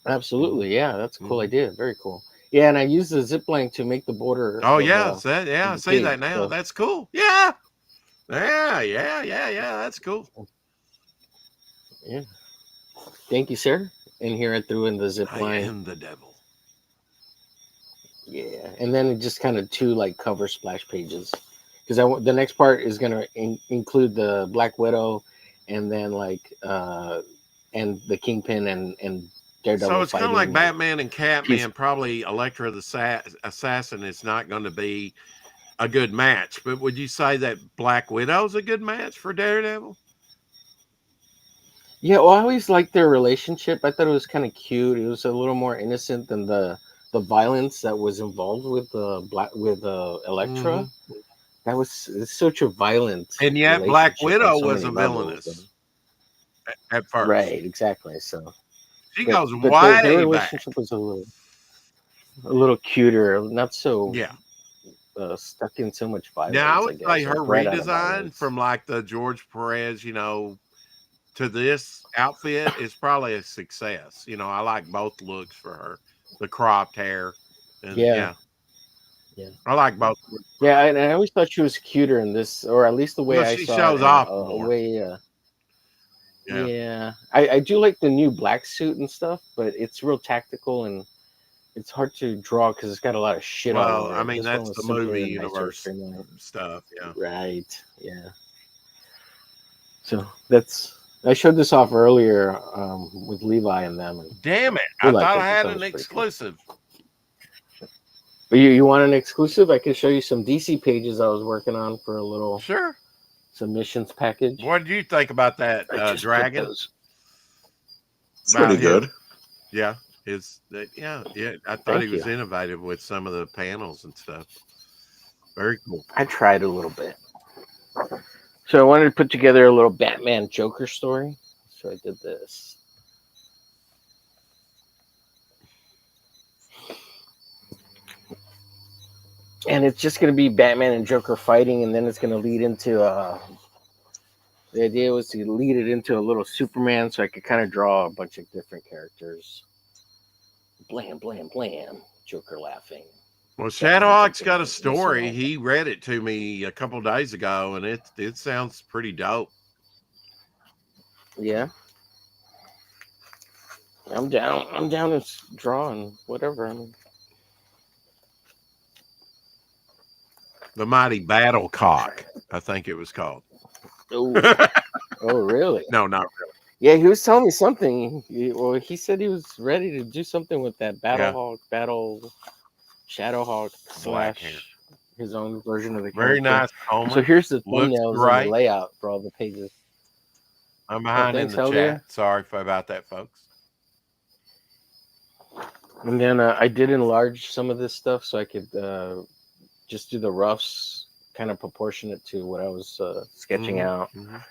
Absolutely. Yeah. That's a cool idea. Very cool. Yeah. And I used the zip line to make the border. Oh, yeah. I see that now. So. That's cool. Yeah. Yeah. That's cool. Yeah. Thank you, sir. And here I threw in the zip line. I am the devil. Yeah. And then it just kind of two cover splash pages. Because the next part is going to include the Black Widow and then and the Kingpin and Daredevil. So it's kind of like Batman and Catman. Probably Elektra the Assassin is not going to be a good match. But would you say that Black Widow's a good match for Daredevil? Yeah, well, I always liked their relationship. I thought it was kind of cute. It was a little more innocent than the violence that was involved with Elektra. That was such a violent. And yet Black Widow was a villainous at first. Right, exactly. So she goes way their relationship was a little cuter, not so stuck in so much violence. Now I would say her redesign from the George Perez, to this outfit is probably a success. I like both looks for her. The cropped hair. And yeah. I like both. Yeah, and I always thought she was cuter in this, or at least the way she saw shows it, off more. Yeah. I do like the new black suit and stuff, but it's real tactical and it's hard to draw because it's got a lot of shit on it. Well, I mean, that's the movie universe stuff. Yeah. Right. Yeah. So I showed this off earlier with Levi and them. And Damn it! we I liked thought it. I They had thought it an was pretty cool. exclusive. But you want an exclusive? I can show you some DC pages I was working on for a little Sure. submissions package. What did you think about that I just put dragon? those. It's About pretty him? good. Yeah, yeah. I thought Thank he was you. innovative with some of the panels and stuff. Very cool. I tried a little bit. So I wanted to put together a little Batman Joker story. So I did this. And it's just going to be Batman and Joker fighting, and then it's going to lead into the idea was to lead it into a little Superman, so I could kind of draw a bunch of different characters. Blam, blam, blam. Joker laughing. Well, Batman Shadowhawk's jumping got a in, story. missile. He read it to me a couple days ago, and it sounds pretty dope. Yeah. I'm down. I'm down to draw and whatever. I mean, The Mighty Battlecock, I think it was called. oh, oh, really? No, not really. Yeah, he was telling me something. He said he was ready to do something with that Yeah. Shadowhawk Black / hair. his own version of the Very character. nice. Homer. So here's the Looks thumbnails and great. the layout for all the pages. I'm behind thanks, in the Helder. chat. Sorry about that, folks. And then I did enlarge some of this stuff so I could just do the roughs kind of proportionate to what I was sketching out. Mhm.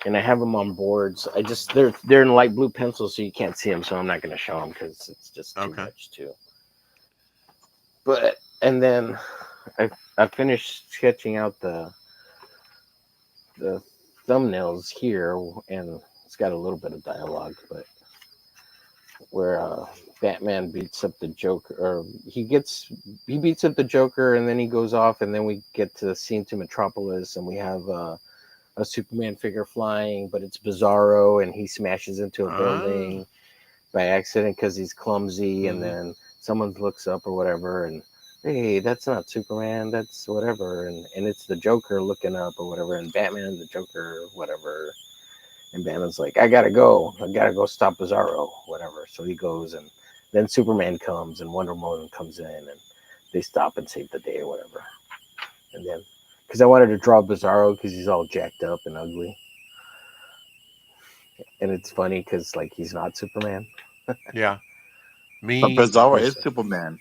And I have them on boards. They're in light blue pencil, so you can't see them. So I'm not going to show them because it's just too much too. But and then I finished sketching out the thumbnails here, and it's got a little bit of dialogue, but where Batman beats up the Joker, or he beats up the Joker, and then he goes off, and then we get to the scene to Metropolis, and we have a Superman figure flying, but it's Bizarro, and he smashes into a building by accident because he's clumsy, and then someone looks up or whatever, and hey, that's not Superman, that's whatever, and it's the Joker looking up or whatever, and Batman, the Joker, whatever. And Batman's like, I gotta go stop Bizarro, whatever. So he goes, and then Superman comes, and Wonder Woman comes in, and they stop and save the day or whatever. And then, because I wanted to draw Bizarro because he's all jacked up and ugly, and it's funny because like he's not Superman. Yeah, But Bizarro is Superman.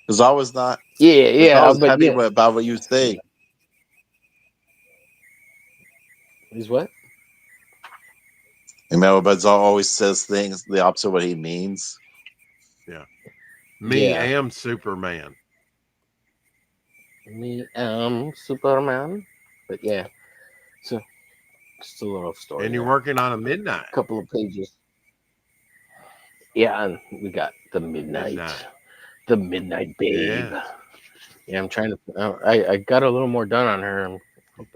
Bizarro's not. Yeah, Bizarro's but happy about what you say. He's what? Remember, Bizarro always says things the opposite of what he means. Yeah. Me am Superman. Me am Superman. But yeah, so just a little story. And you're working on a Midnight. A couple of pages. Yeah, and we got the Midnight. The Midnight Babe. Yeah, I'm trying to. I got a little more done on her.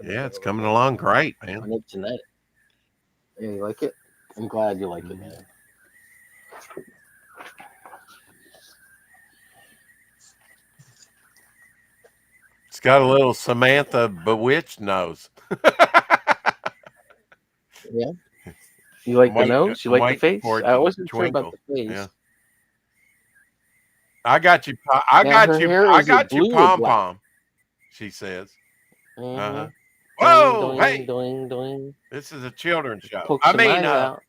Yeah, it's coming along great, man. On it tonight. Yeah, you like it? I'm glad you like it, man. It's got a little Samantha Bewitched nose. Yeah. You like the nose? You like the face? I wasn't sure about the face. Yeah. I got you. I got you, pom pom. She says. Mm-hmm. Whoa! Doing, hey, doing. This is a children's show. Pokes I mean, out.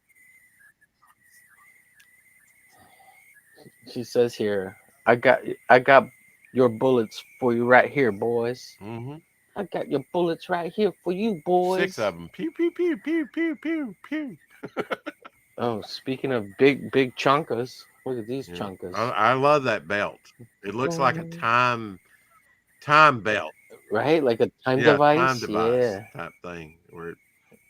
She says here, I got your bullets for you right here, boys. Mm-hmm. I got your bullets right here for you, boys. 6 of them. Pew pew pew pew pew pew pew. Oh, speaking of big chunkas, look at these chunkas. I love that belt. It looks like a time belt, right? Like a time device. Time device type thing.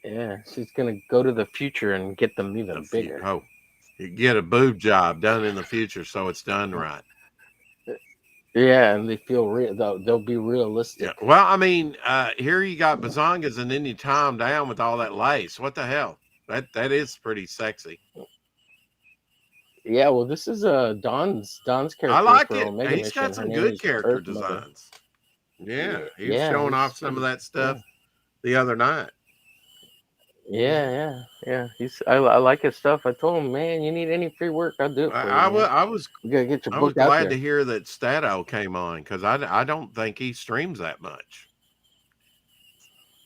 Yeah, she's gonna go to the future and get them even bigger. Oh, you get a boob job done in the future, so it's done right. Yeah, and they feel real. They'll be realistic. Yeah. Well, I mean, here you got bazongas, and then you tie them down with all that lace. What the hell? That is pretty sexy. Yeah, well, this is Don's character. I like it. Omega He's got some good character designs. Yeah, he was showing off some of that stuff the other night. Yeah. I like his stuff. I told him, man, you need any free work, I'll do it for you, man. You gotta get your I was book out glad there. to hear that Stato came on because I don't think he streams that much.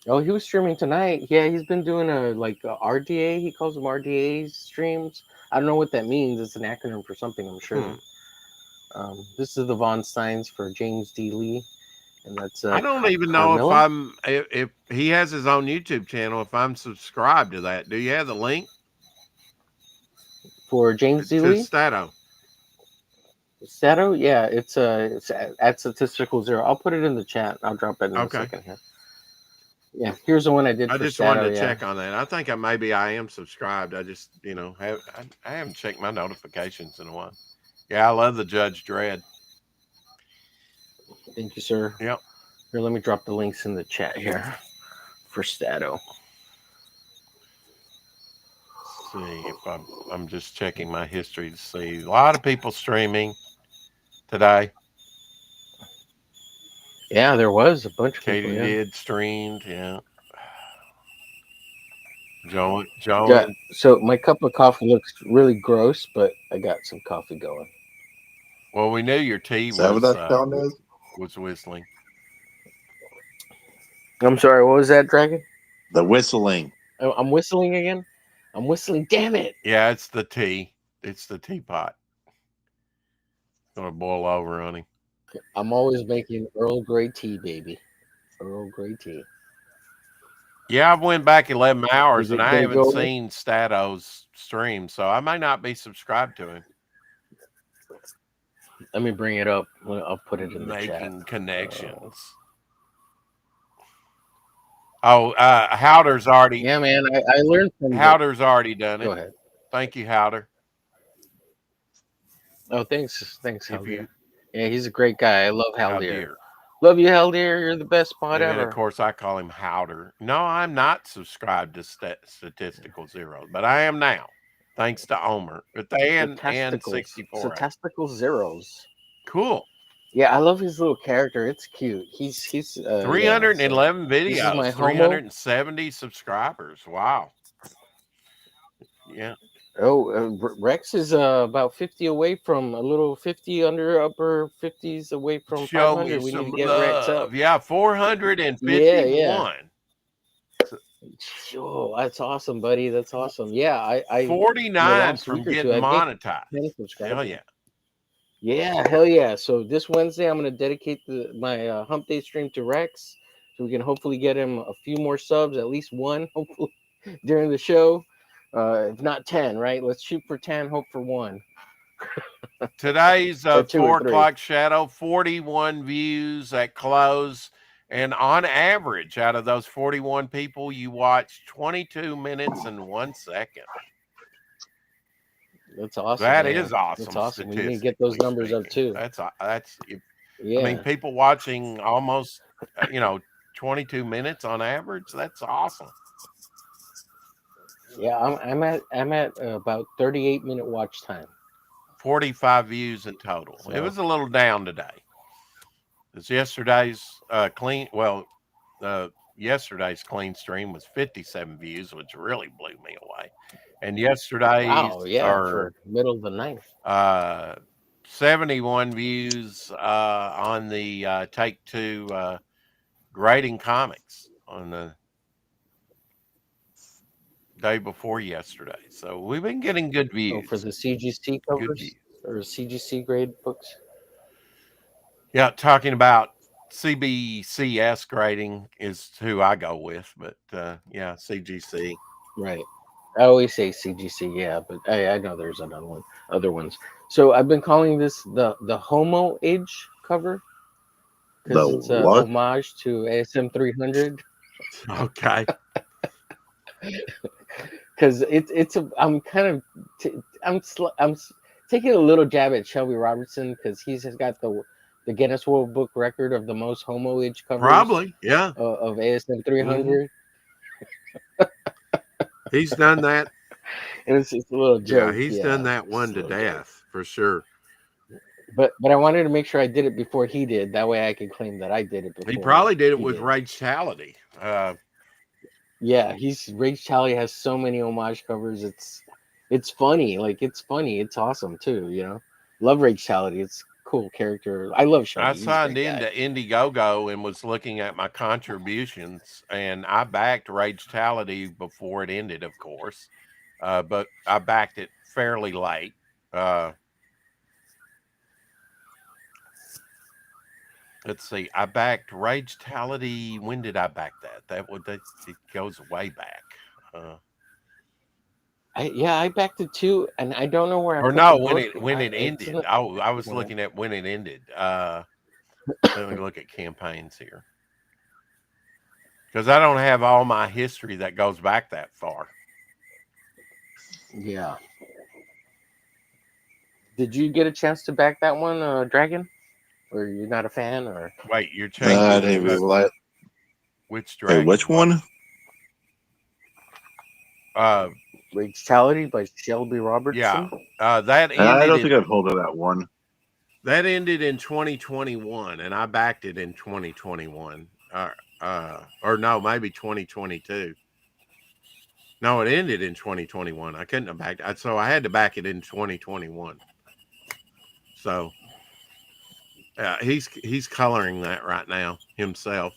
Oh, he was streaming tonight. Yeah, he's been doing a RDA. He calls them RDA streams. I don't know what that means. It's an acronym for something, I'm sure. This is the Von Steins for James D. Lee, and that's I don't even know if he has his own YouTube channel. If I'm subscribed to that, do you have the link for James D. to Lee? Stato? Stato? Yeah, it's at statistical zero. I'll put it in the chat. I'll drop it in a second here. Yeah, here's the one I did. I for just Stato, wanted to check on that. I think I am subscribed. I just I haven't checked my notifications in a while. Yeah, I love the Judge Dredd. Thank you, sir. Yep. Here, let me drop the links in the chat here for Stato. See if I'm just checking my history to see a lot of people streaming today. Yeah, there was a bunch of Katie people. Yeah. did streamed. Yeah. Joan. Yeah. So my cup of coffee looks really gross, but I got some coffee going. Well, we knew your tea Is that what that sound is? was whistling. I'm sorry. What was that, Dragon? The whistling. I'm whistling again. I'm whistling. Damn it! Yeah, it's the tea. It's the teapot. Gonna boil over on him. I'm always making Earl Grey tea, baby. Earl Grey tea. Yeah, I've went back 11 hours and I gonna haven't go seen Stato's stream, so I may not be subscribed to him. Let me bring it up. I'll put it in the chat. Making connections. Howder's already. Yeah, man. I learned from Howder's already done it. Go ahead. Thank you, Howder. Oh, thanks, Haldir. Yeah, he's a great guy. I love Haldir. Haldir. Love you, Haldir. You're the best spot And ever. of course, I call him Howder. No, I'm not subscribed to Statistical Zero, but I am now, thanks to Omer. But and 64. Statistical Zeros. Cool. Yeah, I love his little character. It's cute. He's 311 videos, 370 subscribers. Wow. Yeah. Oh, Rex is about 50 away from a little 50 under upper 50s away from 500. We need to get Rex up. Yeah, 451. Yeah. Oh, that's awesome, buddy. That's awesome. Yeah, I 49 from getting monetized. Hell yeah. Yeah, hell yeah. So this Wednesday, I'm going to dedicate my Hump Day stream to Rex, so we can hopefully get him a few more subs, at least one, hopefully, during the show. If not 10, right? Let's shoot for 10, hope for 1. Today's 4 o'clock shadow, 41 views at close. And on average, out of those 41 people, you watched 22 minutes and 1 second. That's awesome. That is awesome. That's awesome. We need to get those numbers up too. That's yeah. I mean, people watching almost 22 minutes on average. That's awesome. Yeah, I'm at about 38-minute watch time. 45 views in total. So, it was a little down today. It's yesterday's yesterday's clean stream was 57 views, which really blew me away. And yesterday's for middle of the night. 71 views on the Take Two grading comics on the day before yesterday. So we've been getting good views. Oh, for the CGC covers or CGC grade books. Yeah, talking about CBCS grading is who I go with, but CGC. Right. I always say CGC, yeah, but I know there's other ones. So I've been calling this the Homo Age cover because it's a homage to ASM 300. Okay. Because I'm taking a little jab at Shelby Robertson because he's got the Guinness World Book record of the most Homo Age covers. Probably, yeah. Of ASM 300. Mm-hmm. He's done that. And it's a little joke. Yeah, he's done that one to death for sure. But I wanted to make sure I did it before he did. That way I can claim that I did it before. He probably did it with Rage Tality. Yeah, he's Rage Talia has so many homage covers. It's funny. Like it's funny. It's awesome too. Love Rage Talia. It's a cool character. I love I Shelby. He's a signed great guy. into Indiegogo and was looking at my contributions, and I backed Rage Tality before it ended, of course, but I backed it fairly late. Let's see, I backed Rage Tality. When did I back that? It goes way back. I backed it too, and I don't know where I Or put no, the book. when it It's in ended. the- Oh, I was Yeah. looking at when it ended. Let me look at campaigns here. Because I don't have all my history that goes back that far. Yeah. Did you get a chance to back that one, Dragon? Or you're not a fan? Or Wait, you're I changing didn't realize. which Wait, dragon? which one? Rage Tality by Shelby Robertson? That I ended. don't think I've hold of that one. That ended in 2021, and I backed it in 2021. Or no, maybe 2022. No, it ended in 2021. I couldn't have backed it, so I had to back it in 2021. So he's coloring that right now himself.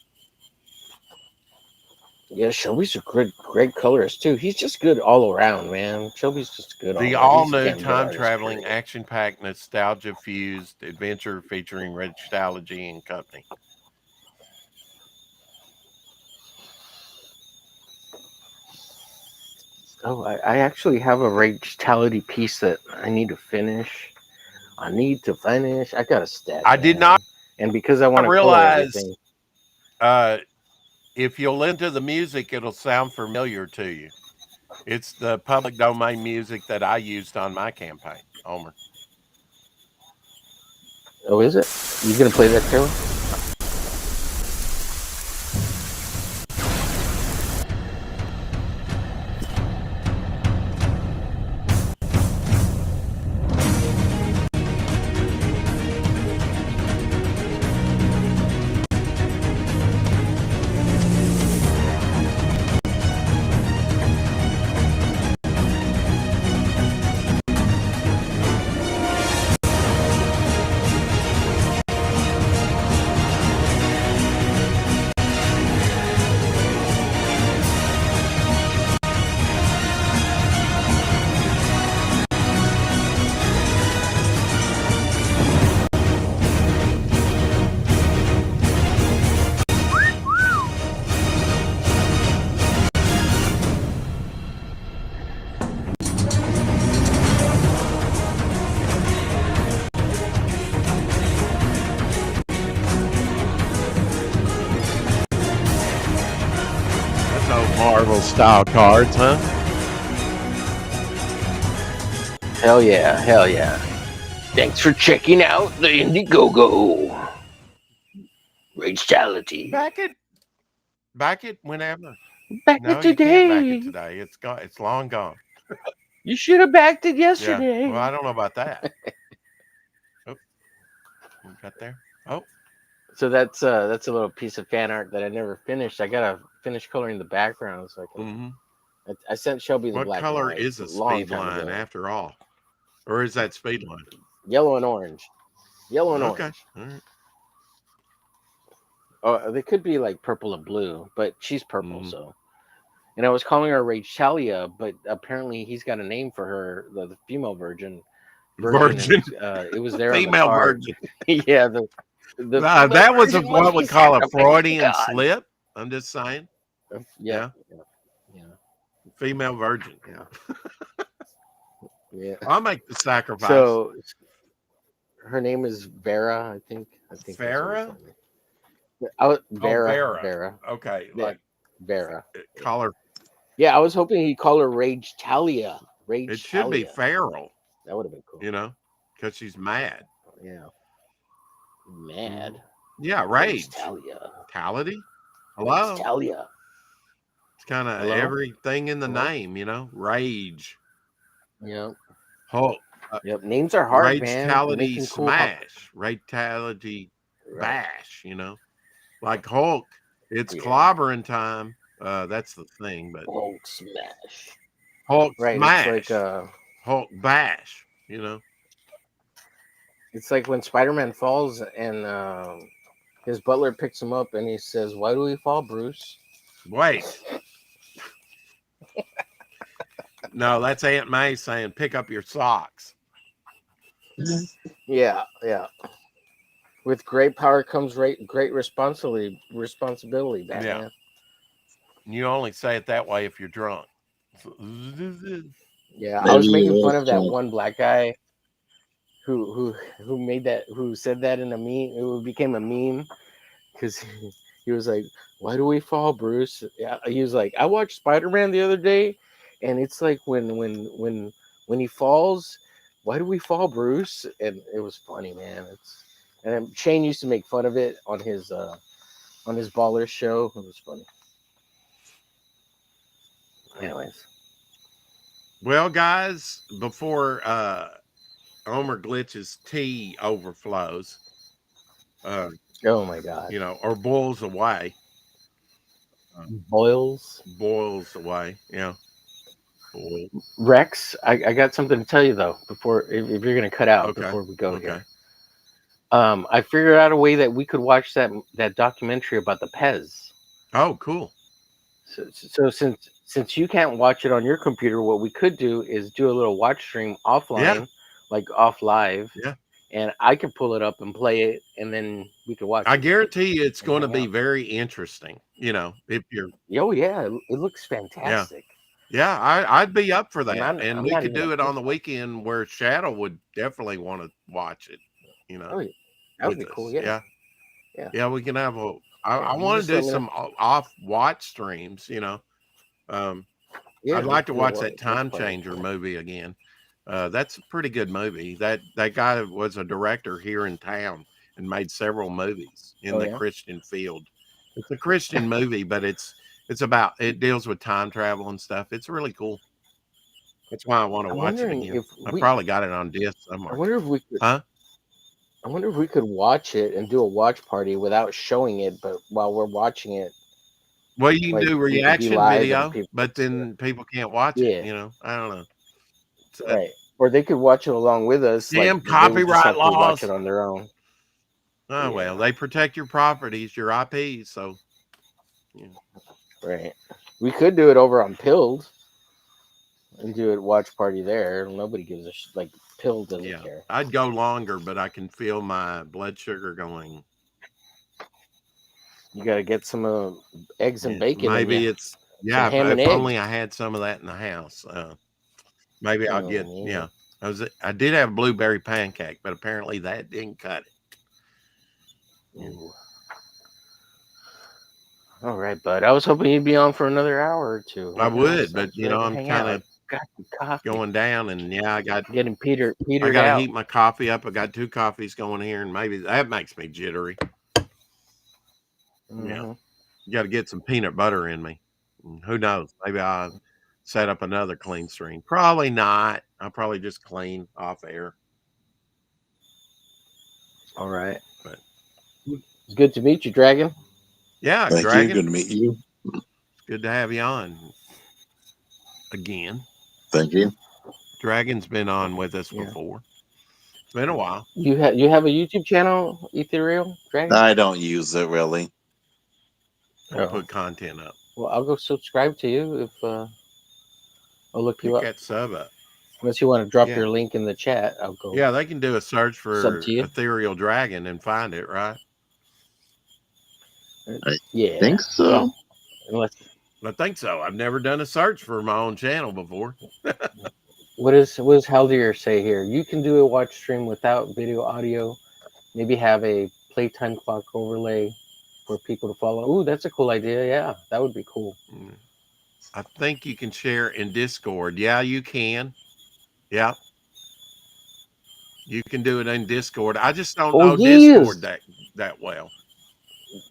Yeah, Shelby's a great colorist too. He's just good all around, man. Shelby's just good The all all around. new time traveling, action packed, nostalgia fused adventure featuring Rage Tality and Company. Oh, I actually have a Rage Tality piece that I need to finish. I got a stat. I did not and because I want to color realize everything. If you'll listen to the music, it'll sound familiar to you. It's the public domain music that I used on my campaign, Homer. Oh, is it? You gonna play that, Taylor? That's old Marvel style cards, huh? Hell yeah. Thanks for checking out the Indiegogo. Rage Tality. Back it whenever. Back No, it you can't back today. it today. It's gone. It's long gone. You should have backed it Yeah. yesterday. Well, I don't know about that. Oh, you got there? Oh, So that's a little piece of fan art that I never finished. I gotta finish coloring the background so I can. mm-hmm. I sent Shelby the What black color and white is a long speed time line ago. after all? Or is that speed line? Yellow and orange. Yellow and Okay. orange. All right. Oh, they could be like purple and blue, but she's purple, Mhm. so. And I was calling her Rage Talia, but apparently he's got a name for her, the female version. Virgin. And, it was there on the Female card. virgin. Yeah, the female That was version what must we be call a sacrificed to Freudian God. slip. I'm just saying. Yeah. Female virgin. Yeah. I'll make the sacrifice. So her name is Vera, I think. Vera? Vera. Okay. Yeah, Like Vera. call her. Yeah, I was hoping he'd call her Rage Talia. Rage It should be Talia. feral, That would have been cool. because she's mad. Yeah. Mad. Yeah, rage. Talia. Tality? Hello? Rage Talia. It's kind of Hello? everything in the Hello? name, Yep. Rage. Hulk. Yep. Names are hard, Rage man. Tality Making cool Smash. Rage Tality Right. Bash, Like Hulk, it's Yeah. clobbering time. That's the thing. But Hulk smash. Hulk Right. smash, It's like Hulk bash. You know. it's like when Spider-Man falls and his butler picks him up and he says, "Why do we fall, Bruce?" Wait. No, that's Aunt May saying, "Pick up your socks." Yeah, yeah. With great power comes great responsibility, Batman. You only say it that way if you're drunk. Yeah, I was Maybe making you fun of that will. one black guy who said that in a meme. It became a meme because he was like, "Why do we fall, Bruce?" Yeah, he was like, "I watched Spider-Man the other day, and it's like when he falls, why do we fall, Bruce?" And it was funny, man. And Shane used to make fun of it on his baller show. It was funny. Anyways, Well, guys, before Homer Glitch's tea overflows, uh, oh my God, or boils away, boils. boils away. Yeah, boils. Rex, I got something to tell you though. Before if you're gonna cut out Okay. before we go Okay. here. I figured out a way that we could watch that documentary about the Pez. Oh, cool. So since you can't watch it on your computer, what we could do is do a little watch stream offline, like off live. Yeah. And I could pull it up and play it, and then we could watch I it. guarantee you it's and going to hang be out. very interesting. If you're, Oh yeah, it looks fantastic. yeah, I'd be up for that, and I'm we not could even do a it on the Pez fan. weekend where Shadow would definitely want to watch it. Oh, yeah. That would be with cool. us. Yeah. Yeah, we can have a. I You want just to do let me know. some off watch streams. Yeah, I'd like to watch that watch Time party. Changer movie again. That's a pretty good movie. That guy was a director here in town and made several movies in Oh, the yeah? Christian field. It's a Christian movie, but it deals with time travel and stuff. It's really cool. That's why I want to I'm watch it wondering again. if I we. probably got it on disc I somewhere. wonder if we could. Huh? I wonder if we could watch it and do a watch party without showing it, but while we're watching it, Well, you can like do we could be reaction live and video, people. but then people can't watch it. Yeah, I don't know. It's, right. Or they could watch it along with us. Like damn they would just copyright have to watch laws. it on their own. Oh, well, Yeah. they protect your properties, your IPs. So, Right. We could do it over on Pilled and do it watch party there. Nobody gives a like Pilled doesn't care. I'd go longer, but I can feel my blood sugar going. You got to get some eggs and bacon. Maybe in it's ham and if eggs. only I had some of that in the house. Maybe I'll get man. I did have blueberry pancake, but apparently that didn't cut it. Ooh. All right, bud. I was hoping you'd be on for another hour or two. I would, but I'm hang kind out. of Got some coffee. going down, and I got Getting petered I got to out. heat my coffee up. I got 2 coffees going here, and maybe that makes me jittery. Mm-hmm. Yeah, you got to get some peanut butter in me. Who knows? Maybe I'll set up another clean stream. Probably not. I'll probably just clean off air. All right. But it's good to meet you, Dragon. Yeah, Thank Dragon. you. Good to meet you. It's good to have you on again. Thank you. Dragon's been on with us before. It's been a while. You have a YouTube channel, Ethereal Dragon? I don't use it really. I'll put content up. Well, I'll go subscribe to you if I'll look you up. Get sub up. Unless you want to drop your link in the chat, I'll go. Yeah, they can do a search for Ethereal Dragon and find it, right? I think so. Well, I think so. I've never done a search for my own channel before. What does Haldier say here? You can do a watch stream without video audio. Maybe have a playtime clock overlay for people to follow. Ooh, that's a cool idea. Yeah, that would be cool. I think you can share in Discord. Yeah, you can. Yeah. You can do it in Discord. I just don't know Discord that well.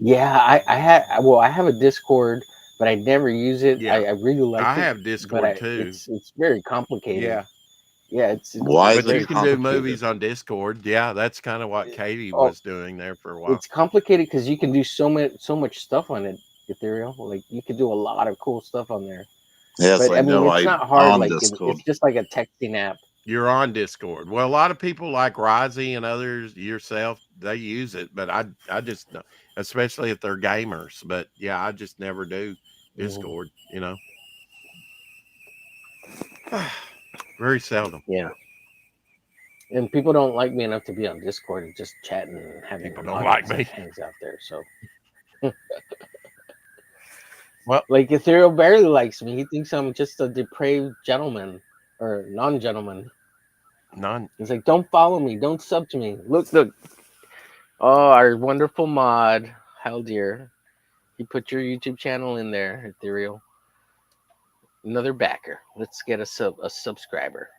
Yeah, I have a Discord, but I never use it. Yeah. I really like it. I have Discord too. It's very complicated. Yeah, it's why is but it you can do movies on Discord. Yeah, that's kind of what Katie was doing there for a while. It's complicated because you can do so much stuff on it Ethereal. Like you could do a lot of cool stuff on there. Yes, But I I mean, know. it's I'm not hard. on Like Discord. it's just like a texting app. You're on Discord. Well, a lot of people like Risey and others, yourself, they use it, but I just, especially if they're gamers. But yeah, I just never do Discord. You know, very seldom. Yeah. And people don't like me enough to be on Discord and just chatting and having People an don't like audience that me. hangs out there. So, Well, like Ethereal barely likes me. He thinks I'm just a depraved gentleman or non-gentleman. none. He's like, "Don't follow me. Don't sub to me. Look. Oh, our wonderful mod, Hell Dear. He put your YouTube channel in there, Ethereal. Another backer. Let's get a subscriber.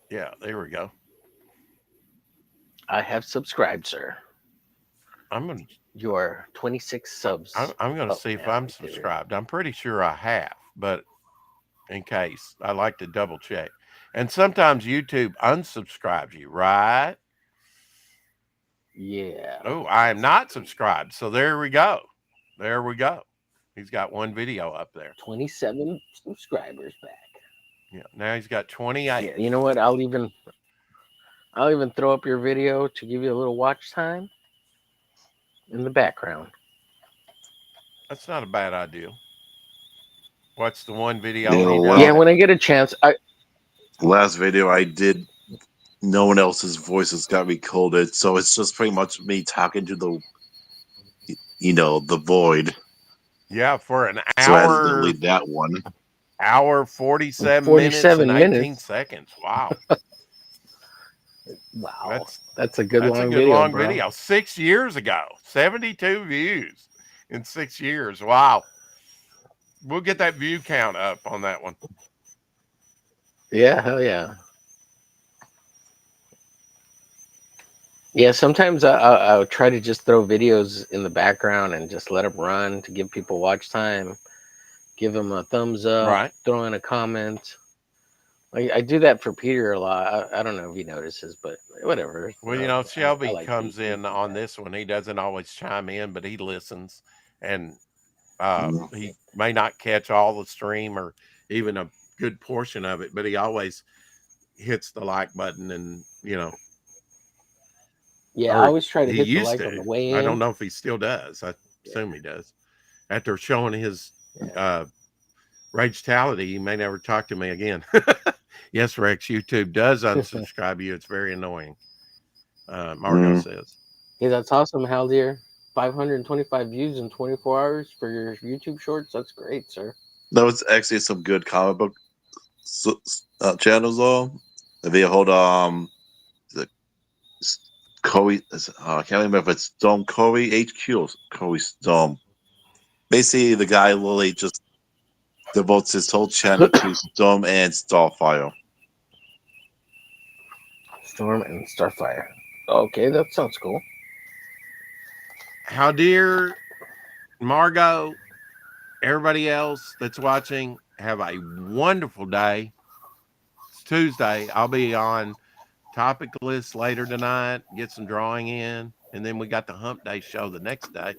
Yeah, there we go. I have subscribed, sir. I'm gonna. Your 26 subs. I'm gonna see if I'm Ethereal. subscribed. I'm pretty sure I have, but in case, I like to double check. And sometimes YouTube unsubscribes you, right? Yeah. Oh, I am not subscribed. So there we go. There we go. He's got one video up there. 27 subscribers back. Yeah. Now he's got 28. Yeah, you know what? I'll even throw up your video to give you a little watch time in the background. That's not a bad idea. What's the one video? You know he what? does? Yeah, when I get a chance, Last video I did, no one else's voices got recorded, so it's just pretty much me talking to the, the void. Yeah, for an So I had to hour, delete that one. hour 47 47 minutes and 18 minutes. seconds. Wow. Wow, that's a good That's long a good video, long bro. video. 6 years ago, 72 views in 6 years. Wow. We'll get that view count up on that one. Yeah, hell yeah. Yeah, sometimes I'll try to just throw videos in the background and just let them run to give people watch time, give them a thumbs up, Right. throw in a comment. I do that for Peter a lot. I don't know if he notices, but whatever. Well, Shelby I like comes Pete. in on this one. He doesn't always chime in, but he listens, and he may not catch all the stream or even a good portion of it, but he always hits the like button, and Yeah, I always try to he hit the used like to. on the way in. I don't know if he still does. I assume he does. After showing his ragetality, he may never talk to me again. Yes, Rex, YouTube does unsubscribe you. It's very annoying. Margo says. Yeah, that's awesome, Hal dear. 525 views in 24 hours for your YouTube shorts. That's great, sir. That was actually some good comic book channels, though. They hold the Corey. I can't remember if it's Storm Corey HQ or Corey Storm. Basically, the guy literally just devotes his whole channel to Storm and Starfire. Storm and Starfire. Okay, that sounds cool. How dear Margo, everybody else that's watching, have a wonderful day. It's Tuesday. I'll be on topic list later tonight, get some drawing in, and then we got the hump day show the next day.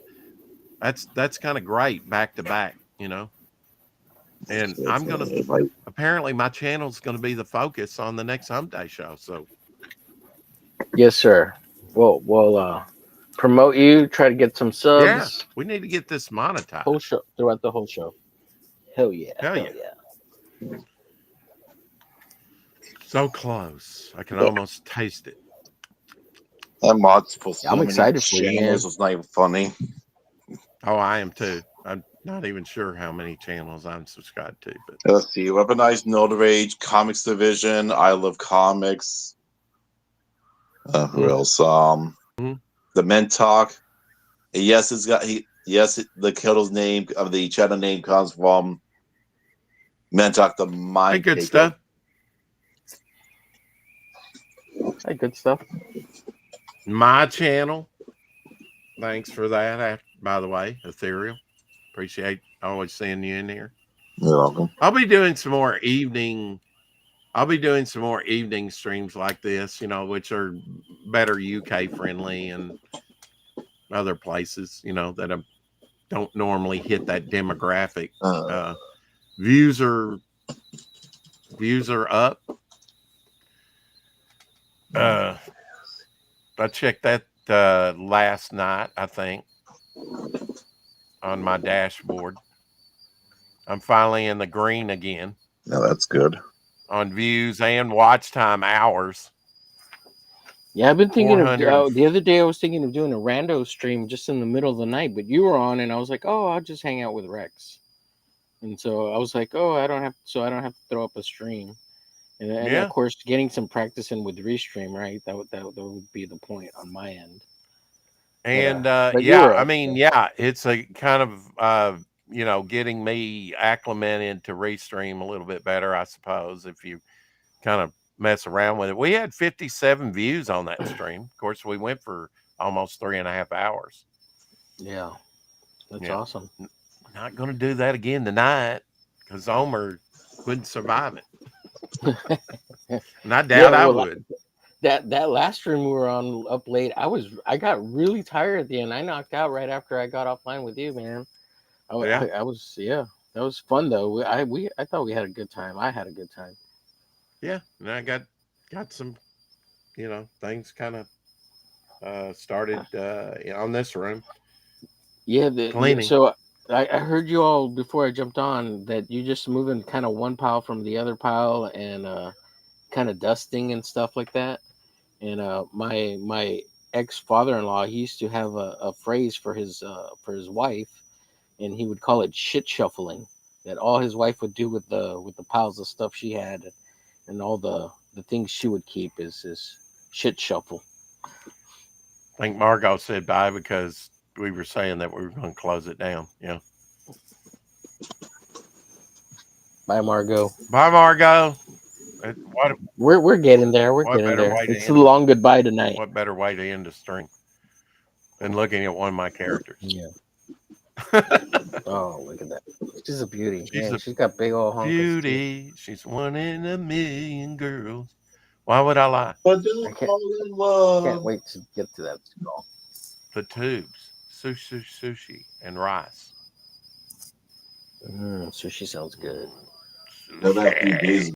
That's kind of great back to back, And I'm gonna apparently my channel's gonna be the focus on the next hump day show. So yes, sir. We'll promote you, try to get some subs. yeah, we need to get this monetized. Whole show throughout the whole show. Hell yeah. Hell yeah. So close. I can almost taste it. That mod's for so I'm many excited for you, man. channels. It's not even funny. Oh, I am too. I'm not even sure how many channels I'm subscribed to, but Let's see. Weaponized Node Rage, Comics Division, I Love Comics. Who else? The Men Talk. Yes, it's got the kettle's name of the channel name comes from Men Talk, the Mind. hey, good stuff. Hey, good stuff. My channel. Thanks for that. By the way, Ethereal. Appreciate always seeing you in here. You're welcome. I'll be doing some more evening streams like this, which are better UK friendly and other places, that don't normally hit that demographic. Views are up. I checked that last night, I think, on my dashboard. I'm finally in the green again. No, that's good. On views and watch time hours. Yeah, I've been thinking of the other day. I was thinking of doing a rando stream just in the middle of the night, but you were on, and I was like, "Oh, I'll just hang out with Rex." And so I was like, "Oh, I don't have to throw up a stream." And of course, getting some practice in with Restream, right? That would be the point on my end. And it's a kind of getting me acclimated to Restream a little bit better, I suppose, if you kind of mess around with it. We had 57 views on that stream. Of course, we went for almost 3.5 hours. Yeah, that's awesome. Not going to do that again tonight because Omer wouldn't survive it. And I doubt I would. That last stream we were on up late, I got really tired at the end. I knocked out right after I got offline with you, man. That was fun though. I thought we had a good time. I had a good time. Yeah, and I got some, things kind of started on this room. Yeah, cleaning. So I heard you all before I jumped on that you just moving kind of one pile from the other pile and kind of dusting and stuff like that. And my ex father-in-law, he used to have a phrase for his wife, and he would call it shit shuffling. That all his wife would do with the piles of stuff she had, and all the things she would keep is shit shuffle. I think Margot said bye because we were saying that we were going to close it down. Yeah. Bye, Margot. Bye, Margot. We're getting there. We're getting there. It's a long goodbye tonight. What better way to end a stream than looking at one of my characters? Yeah. Oh, look at that. She's a beauty. She's got big old honkers. Beauty. Too. She's 1 in a million girls. Why would I lie? I can't wait to get to that skull. The tubes. Sushi and rice. Sushi sounds good. Sushi.